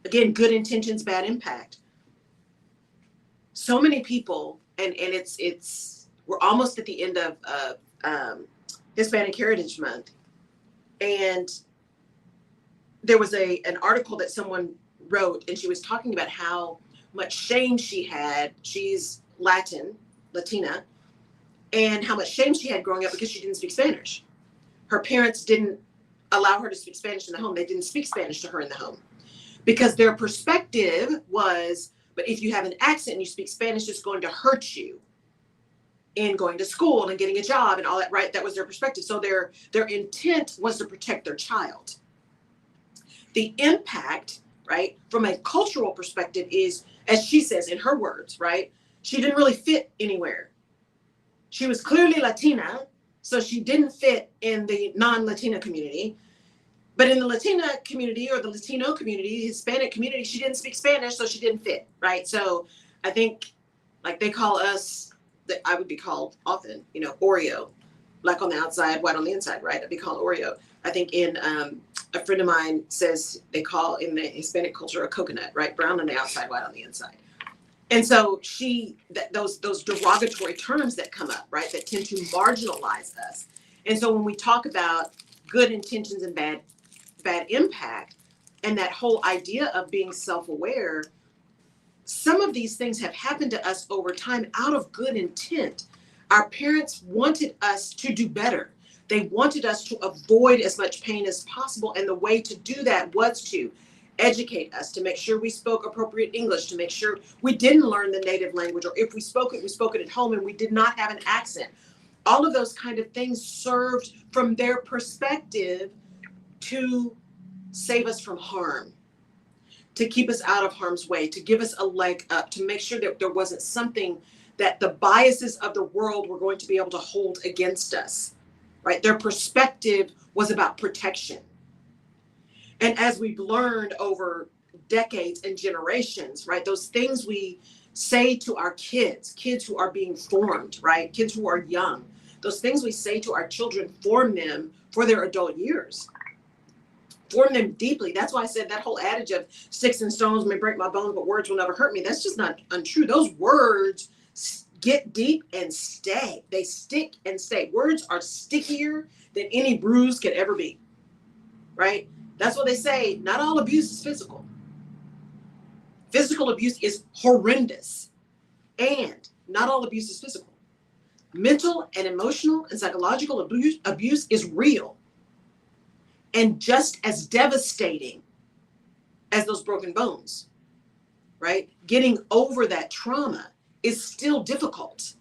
Again, good intentions, bad impact. So many people, and it's we're almost at the end of Hispanic Heritage Month, and there was an article that someone wrote, and she was talking about how much shame she had. She's Latina, and how much shame she had growing up because she didn't speak Spanish. Her parents didn't allow her to speak Spanish in the home. They didn't speak Spanish to her in the home. Because their perspective was, but if you have an accent and you speak Spanish, it's going to hurt you in going to school and getting a job and all that, right? That was their perspective. So their intent was to protect their child. The impact, right, from a cultural perspective is, as she says in her words, right, she didn't really fit anywhere. She was clearly Latina, so she didn't fit in the non-Latina community. But in the Latina community or the Latino community, Hispanic community, she didn't speak Spanish, so she didn't fit, right? So I think, like they call us, that I would be called often, you know, Oreo, black on the outside, white on the inside, right? I'd be called Oreo. I think in a friend of mine says they call in the Hispanic culture a coconut, right? Brown on the outside, white on the inside. And so those derogatory terms that come up, right, that tend to marginalize us. And so when we talk about good intentions and bad impact, and that whole idea of being self-aware, some of these things have happened to us over time out of good intent. Our parents wanted us to do better. They wanted us to avoid as much pain as possible. And the way to do that was to educate us, to make sure we spoke appropriate English, to make sure we didn't learn the native language, or if we spoke it at home and we did not have an accent. All of those kind of things served from their perspective to save us from harm, to keep us out of harm's way, to give us a leg up, to make sure that there wasn't something that the biases of the world were going to be able to hold against us, right? Their perspective was about protection. And as we've learned over decades and generations, right, those things we say to our kids who are being formed, right, kids who are young, those things we say to our children form them for their adult years. Form them deeply. That's why I said that whole adage of sticks and stones may break my bones, but words will never hurt me. That's just not untrue. Those words get deep and stay. They stick and stay. Words are stickier than any bruise could ever be, right? That's what they say. Not all abuse is physical. Physical abuse is horrendous, and not all abuse is physical. Mental and emotional and psychological abuse is real, and just as devastating as those broken bones, right? Getting over that trauma is still difficult.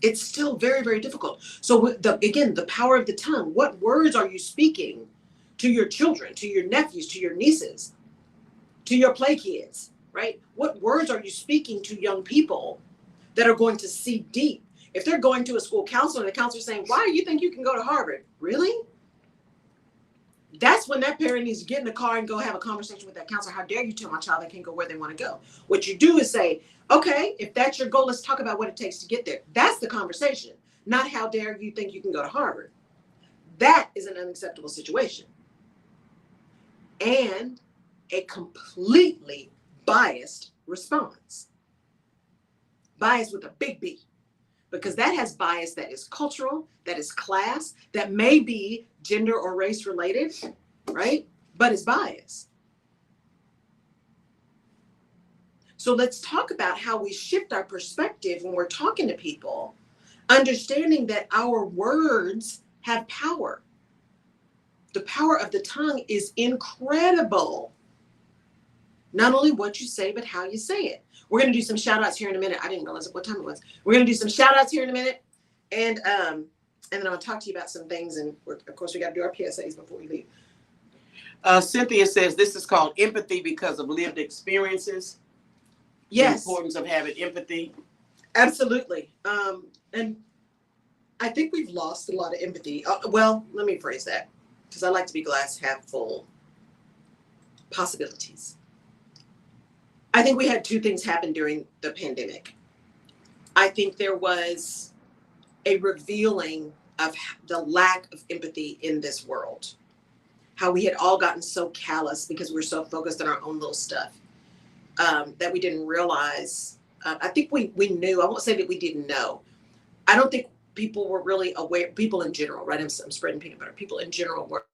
It's still very, very difficult. So again, the power of the tongue. What words are you speaking to your children, to your nephews, to your nieces, to your play kids, right? What words are you speaking to young people that are going to see deep? If they're going to a school counselor and the counselor saying, why do you think you can go to Harvard? Really? That's when that parent needs to get in the car and go have a conversation with that counselor. How dare you tell my child they can't go where they want to go? What you do is say, okay, if that's your goal, let's talk about what it takes to get there. That's the conversation, not how dare you think you can go to Harvard. That is an unacceptable situation. And a completely biased response. Bias with a big B. Because that has bias that is cultural, that is class, that may be gender or race related, right? But it's bias. So let's talk about how we shift our perspective when we're talking to people, understanding that our words have power. The power of the tongue is incredible. Not only what you say, but how you say it. We're going to do some shout outs here in a minute. I didn't realize what time it was. We're going to do some shout outs here in a minute. And then I'm going to talk to you about some things. And of course, we got to do our PSAs before we leave. Cynthia says this is called empathy because of lived experiences. Yes. The importance of having empathy. Absolutely. And I think we've lost a lot of empathy. Well, let me phrase that, because I like to be glass half full. Possibilities. I think we had two things happen during the pandemic. I think there was a revealing of the lack of empathy in this world. How we had all gotten so callous because we're so focused on our own little stuff that we didn't realize. I think we knew. I won't say that we didn't know. I don't think people were really aware. People in general, right? I'm spreading peanut butter. People in general were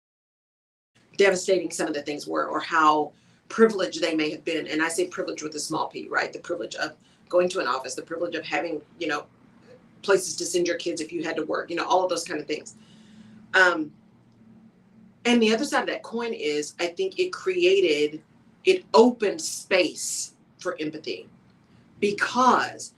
devastating some of the things were, or how privileged they may have been. And I say privilege with a small p, right? The privilege of going to an office, the privilege of having, places to send your kids if you had to work, all of those kind of things. And the other side of that coin is, I think it opened space for empathy, because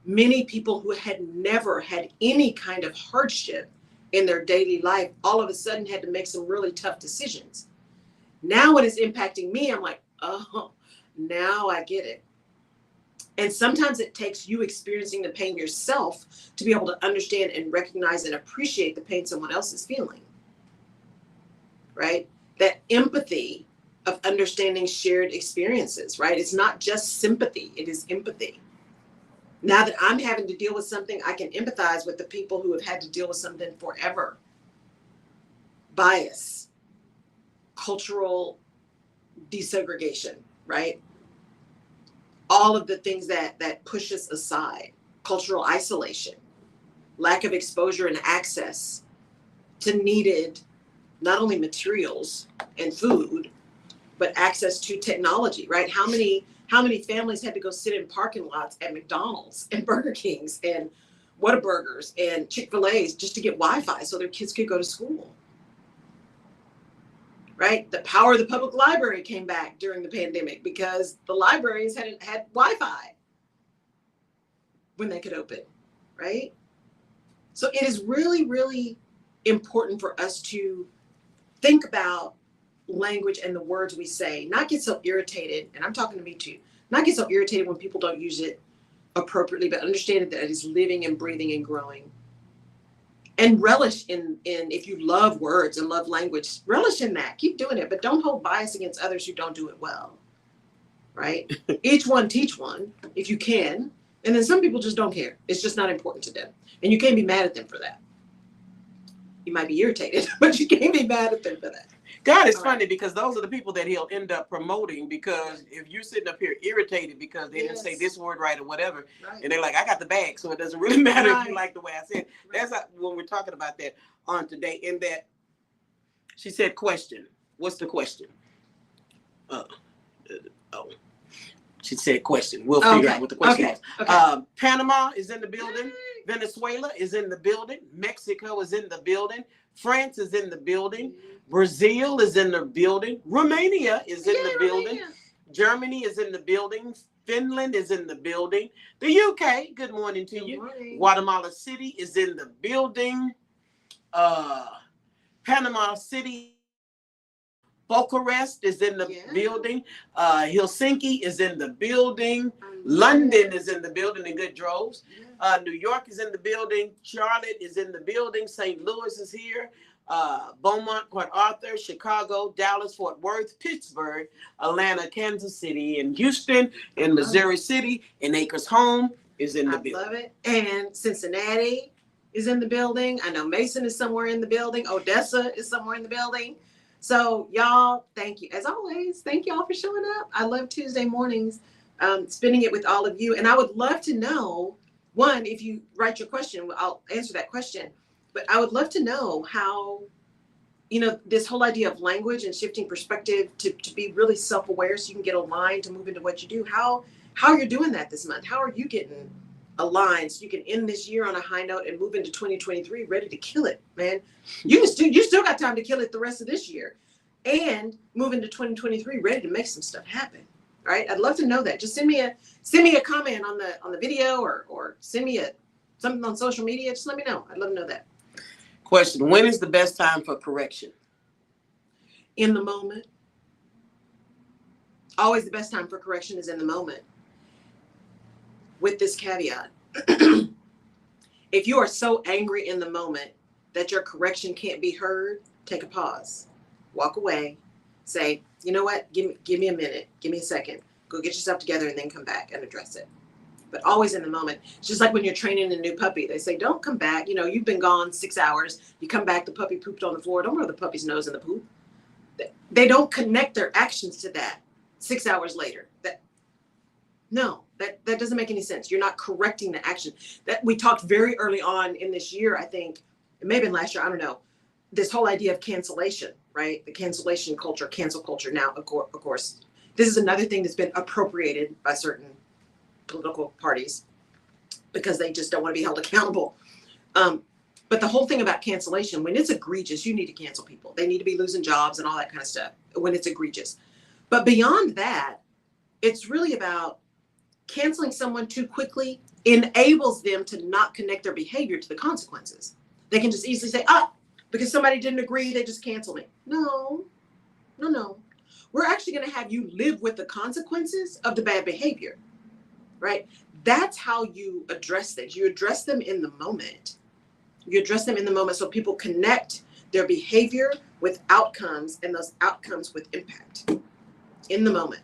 Many people who had never had any kind of hardship in their daily life all of a sudden had to make some really tough decisions. Now when it's impacting me, I'm like, oh, now I get it. And sometimes it takes you experiencing the pain yourself to be able to understand and recognize and appreciate the pain someone else is feeling, right? That empathy of understanding shared experiences, right? It's not just sympathy, it is empathy. Now that I'm having to deal with something, I can empathize with the people who have had to deal with something forever. Bias, cultural desegregation, right? All of the things that push us aside, cultural isolation, lack of exposure and access to needed, not only materials and food, but access to technology, right? How many families had to go sit in parking lots at McDonald's and Burger Kings and Whataburgers and Chick-fil-A's just to get Wi-Fi so their kids could go to school, right? The power of the public library came back during the pandemic because the libraries hadn't had Wi-Fi when they could open, right? So it is really, really important for us to think about language and the words we say, not get so irritated, and I'm talking to me too, not get so irritated when people don't use it appropriately, but understand that it is living and breathing and growing. And relish in if you love words and love language, relish in that. Keep doing it, but don't hold bias against others who don't do it well, right? Each one teach one if you can. And then some people just don't care. It's just not important to them. And you can't be mad at them for that. You might be irritated, but you can't be mad at them for that. God is funny because those are the people that he'll end up promoting, because if you're sitting up here irritated because they didn't say this word right or whatever, and they're like, I got the bag, so it doesn't really matter if you like the way I said. That's when we're talking about that on today. In that she said question. What's the question? She said question. We'll figure out what the question is. Okay. Panama is in the building. Venezuela is in the building. Mexico is in the building. France is in the building. Brazil is in the building. Romania is in the building. Germany is in the building. Finland is in the building. The UK, good morning to you. Morning. Guatemala City is in the building. Panama City, Bucharest is in the building. Helsinki is in the building. London is in the building in good droves. New York is in the building. Charlotte is in the building. St. Louis is here. Beaumont, Port Arthur, Chicago, Dallas, Fort Worth, Pittsburgh, Atlanta, Kansas City, and Houston, and Missouri City, and Acres Home is in the building. I love it. And Cincinnati is in the building. I know Mason is somewhere in the building. Odessa is somewhere in the building. So y'all, thank you. As always, thank y'all for showing up. I love Tuesday mornings, spending it with all of you. And I would love to know, one, if you write your question, I'll answer that question. But I would love to know how, this whole idea of language and shifting perspective to be really self-aware so you can get aligned to move into what you do, how you're doing that this month. How are you getting aligned so you can end this year on a high note and move into 2023 ready to kill it, man. You still got time to kill it the rest of this year and move into 2023 ready to make some stuff happen. All right. I'd love to know that. Just send me a comment on the video or send me something on social media. Just let me know. I'd love to know that. Question: when is the best time for correction? In the moment. Always the best time for correction is in the moment. With this caveat, if you are so angry in the moment that your correction can't be heard, take a pause, walk away, say, you know what, give me a minute, give me a second, go get yourself together and then come back and address it. But always in the moment. It's just like when you're training a new puppy. They say, don't come back. You've been gone 6 hours. You come back, the puppy pooped on the floor. Don't rub the puppy's nose in the poop. They don't connect their actions to that 6 hours later. That doesn't make any sense. You're not correcting the action. That we talked very early on in this year, I think, it may have been last year, I don't know, this whole idea of cancellation, right? The cancellation culture, cancel culture. Now, of course, this is another thing that's been appropriated by certain political parties because they just don't want to be held accountable. But the whole thing about cancellation, when it's egregious, you need to cancel people. They need to be losing jobs and all that kind of stuff when it's egregious. But beyond that, it's really about canceling someone too quickly enables them to not connect their behavior to the consequences. They can just easily say, because somebody didn't agree, they just cancel me. No. We're actually going to have you live with the consequences of the bad behavior, right? That's how you address things. You address them in the moment. So people connect their behavior with outcomes, and those outcomes with impact in the moment.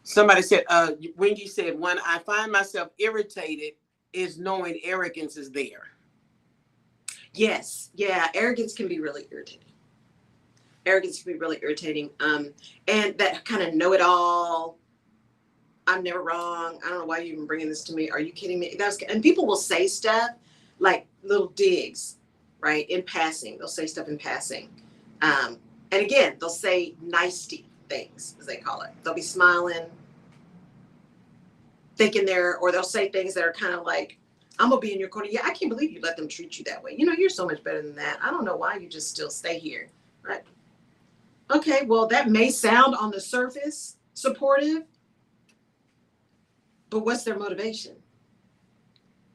Somebody said, Wendy said, when I find myself irritated is knowing arrogance is there. Yes. Yeah. Arrogance can be really irritating. And that kind of know-it-all, I'm never wrong. I don't know why you're even bringing this to me. Are you kidding me? And people will say stuff like little digs, right? In passing. They'll say stuff in passing. And again, they'll say nicety things, as they call it. They'll be smiling, thinking or they'll say things that are kind of like, I'm going to be in your corner. Yeah, I can't believe you let them treat you that way. You're so much better than that. I don't know why you just still stay here, right? Okay, well, that may sound on the surface supportive, but what's their motivation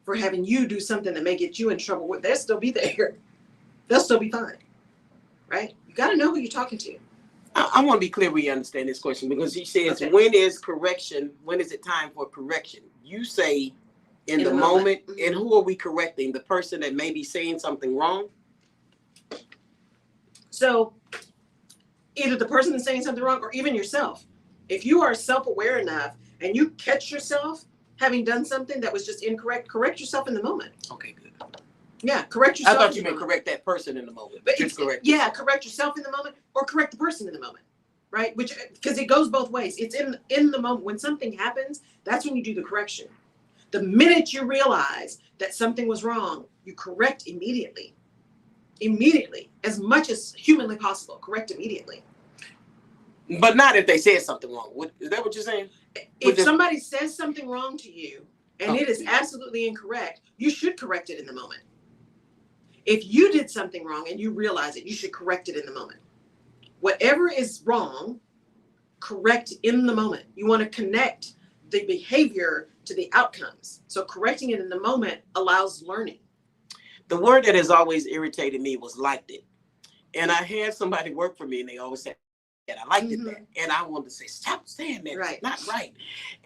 for having you do something that may get you in trouble? They'll still be there. They'll still be fine, right? You got to know who you're talking to. I want to be clear we understand this question, because he says, Okay. when is it time for correction? You say in the moment. Mm-hmm. And who are we correcting? The person that may be saying something wrong? So either the person that's saying something wrong or even yourself. If you are self-aware enough and you catch yourself having done something that was just incorrect, correct yourself in the moment. Okay, good. Yeah, correct yourself. I thought you meant correct that person in the moment. But correct yourself in the moment or correct the person in the moment, right? Which, because it goes both ways. It's in the moment. When something happens, that's when you do the correction. The minute you realize that something was wrong, you correct immediately, as much as humanly possible. Correct immediately. But not if they said something wrong. Is that what you're saying? If somebody says something wrong to you and it is absolutely incorrect, you should correct it in the moment. If you did something wrong and you realize it, you should correct it in the moment. Whatever is wrong, correct in the moment. You want to connect the behavior to the outcomes. So correcting it in the moment allows learning. The word that has always irritated me was liked it. And I had somebody work for me and they always said, and I liked it that. And I wanted to say, stop saying that. Right. It's not right.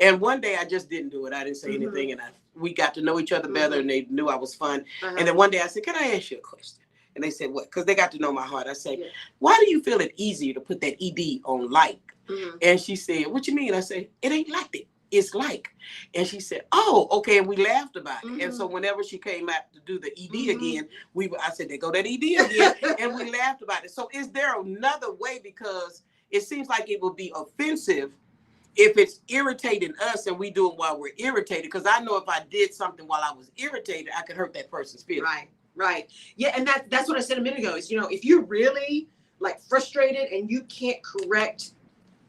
And one day I just didn't do it. I didn't say anything. And we got to know each other better and they knew I was fun. And then one day I said, can I ask you a question? And they said, what? Because they got to know my heart. I said, why do you feel it easier to put that ED on like? And she said, what you mean? I said, it ain't like it. It's like. And she said, oh, okay. And we laughed about it. And so whenever she came out to do the ED again, I said, there go that ED again. And we laughed about it. So is there another way? Because it seems like it would be offensive if it's irritating us and we do it while we're irritated. Because I know if I did something while I was irritated, I could hurt that person's feelings. Right. Yeah, and that's what I said a minute ago is, if you're really like frustrated and you can't correct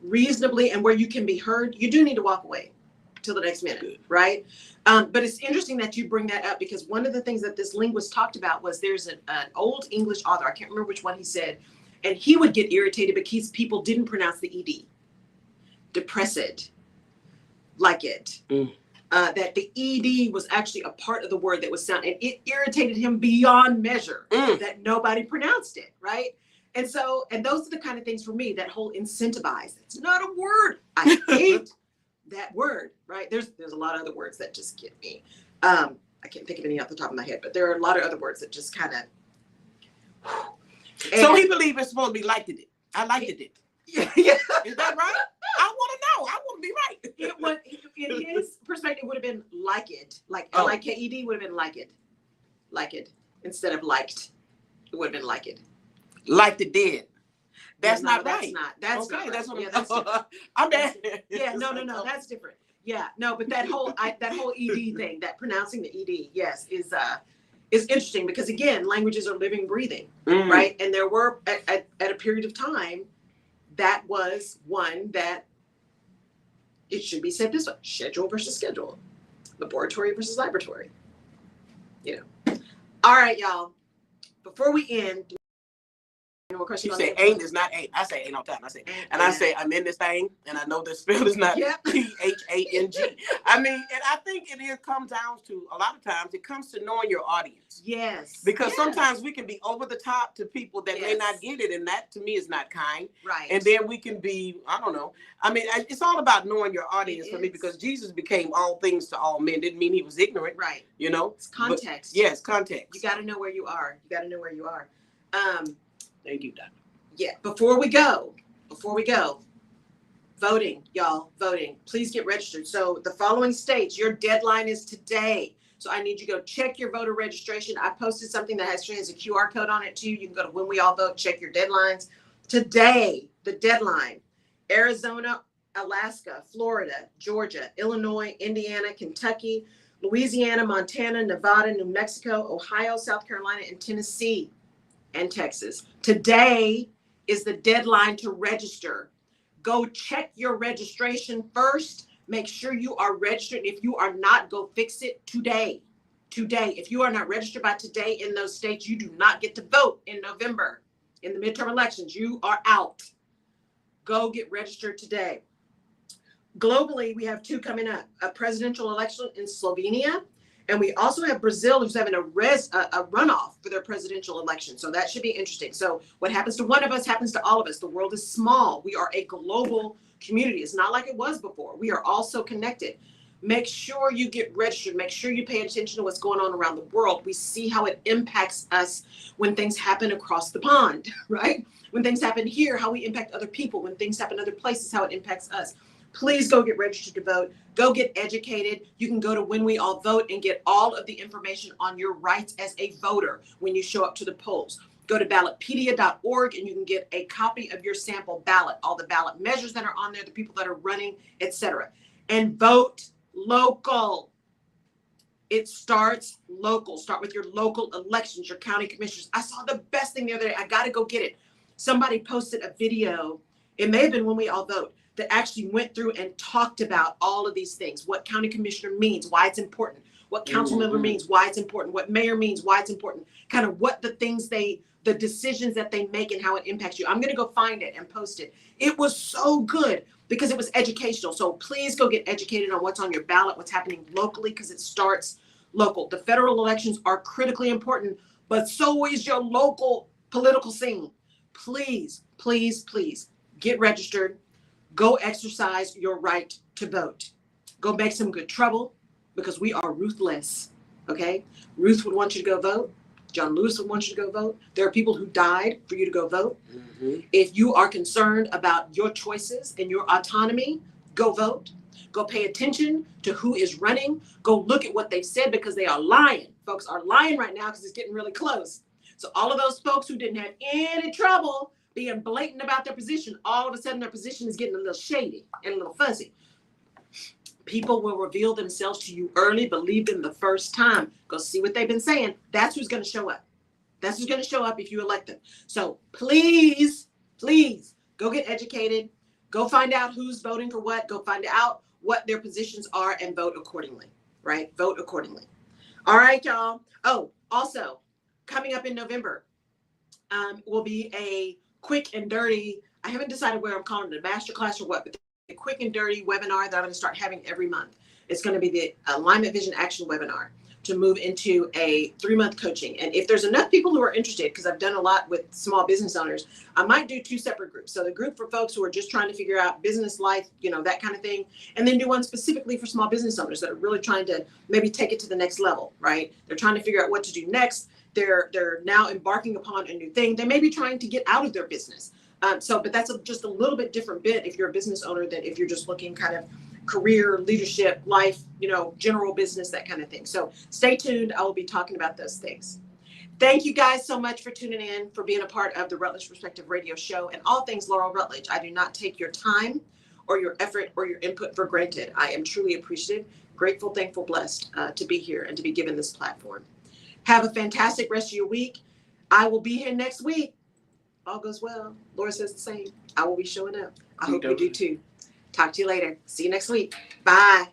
reasonably and where you can be heard, you do need to walk away till the next minute, right? But it's interesting that you bring that up, because one of the things that this linguist talked about was there's an old English author, I can't remember which one he said, and he would get irritated because people didn't pronounce the ED. Depressed, like it. That the ED was actually a part of the word that was sound, and it irritated him beyond measure that nobody pronounced it, right? And those are the kind of things for me, that whole incentivize. It's not a word. I hate that word, right? There's a lot of other words that just get me. I can't think of any off the top of my head, but there are a lot of other words that just kind of. So he believed it's supposed to be liked it. I liked it. Yeah. Is that right? I want to know. I want to be right. It would, in his perspective, would have been like it. Like L-I-K-E-D would have been like it. Like it. Instead of liked. It would have been like it. Liked it did. That's not right. That's okay, not right. That's what that's different. I'm bad. Yeah, no, that's different. Yeah, no, but that whole ED thing, that pronouncing the ED, yes, is interesting, because again, languages are living, breathing, right? And there were at a period of time that was one that it should be said this way: schedule versus schedule, laboratory versus laboratory. All right, y'all. Before we end, Animal Crush She on said the ain't is not ain't. I say ain't all the time. I say, and I say I'm in this thing, and I know the spell is not Yep. PHANG. I mean, and I think it comes down to, a lot of times, it comes to knowing your audience. Yes. Because yes. sometimes we can be over the top to people that may Yes. not get it, and that to me is not kind. Right. And then we can be, I don't know. I mean, it's all about knowing your audience It for me, is. because Jesus became all things to all men. Didn't mean he was ignorant. Right. You know? It's context. But, yes, context. You got to know where you are. You got to know where you are. Thank you, Doctor. Yeah. Before we go, voting, y'all, voting. Please get registered. So the following states, your deadline is today. So I need you to go check your voter registration. I posted something that has a QR code on it too. You can go to When We All Vote, check your deadlines. Today, the deadline: Arizona, Alaska, Florida, Georgia, Illinois, Indiana, Kentucky, Louisiana, Montana, Nevada, New Mexico, Ohio, South Carolina, and Tennessee, and Texas. Today is the deadline to register. Go check your registration first. Make sure you are registered. If you are not, go fix it today. Today. If you are not registered by today in those states, you do not get to vote in November. In the midterm elections, you are out. Go get registered today. Globally, we have two coming up: a presidential election in Slovenia, and we also have Brazil, who's having a runoff for their presidential election. So that should be interesting. So what happens to one of us happens to all of us. The world is small. We are a global community. It's not like it was before. We are all so connected. Make sure you get registered. Make sure you pay attention to what's going on around the world. We see how it impacts us when things happen across the pond, right? When things happen here, how we impact other people. When things happen other places, how it impacts us. Please go get registered to vote. Go get educated. You can go to When We All Vote and get all of the information on your rights as a voter when you show up to the polls. Go to ballotpedia.org and you can get a copy of your sample ballot, all the ballot measures that are on there, the people that are running, etc. And vote local. It starts local. Start with your local elections, your county commissioners. I saw the best thing the other day. I got to go get it. Somebody posted a video. It may have been When We All Vote, that actually went through and talked about all of these things: what county commissioner means, why it's important; what council member means, why it's important; what mayor means, why it's important; kind of what the decisions that they make and how it impacts you. I'm going to go find it and post it. It was so good because it was educational. So please go get educated on what's on your ballot, what's happening locally, because it starts local. The federal elections are critically important, but so is your local political scene. Please, please, please get registered. Go exercise your right to vote. Go make some good trouble, because we are ruthless, okay? Ruth would want you to go vote. John Lewis would want you to go vote. There are people who died for you to go vote. Mm-hmm. If you are concerned about your choices and your autonomy, go vote. Go pay attention to who is running. Go look at what they've said, because they are lying. Folks are lying right now because it's getting really close. So all of those folks who didn't have any trouble being blatant about their position, all of a sudden their position is getting a little shady and a little fuzzy. People will reveal themselves to you early. Believe them the first time. Go see what they've been saying. That's who's going to show up. That's who's going to show up if you elect them. So please, please go get educated. Go find out who's voting for what. Go find out what their positions are and vote accordingly, right? Vote accordingly. All right, y'all. Oh, also, coming up in November will be a quick and dirty, I haven't decided where I'm calling it, a masterclass or what, but a quick and dirty webinar that I'm going to start having every month. It's going to be the Alignment Vision Action webinar to move into a 3-month coaching. And if there's enough people who are interested, because I've done a lot with small business owners, I might do 2 separate groups. So the group for folks who are just trying to figure out business life, that kind of thing, and then do one specifically for small business owners that are really trying to maybe take it to the next level, right? They're trying to figure out what to do next. They're now embarking upon a new thing. They may be trying to get out of their business. But that's just a little bit different bit if you're a business owner than if you're just looking kind of career, leadership, life, general business, that kind of thing. So stay tuned. I will be talking about those things. Thank you guys so much for tuning in, for being a part of the Rutledge Perspective Radio Show and all things Laurel Rutledge. I do not take your time or your effort or your input for granted. I am truly appreciative, grateful, thankful, blessed to be here and to be given this platform. Have a fantastic rest of your week. I will be here next week. All goes well. Laura says the same. I will be showing up. I hope you do too. Talk to you later. See you next week. Bye.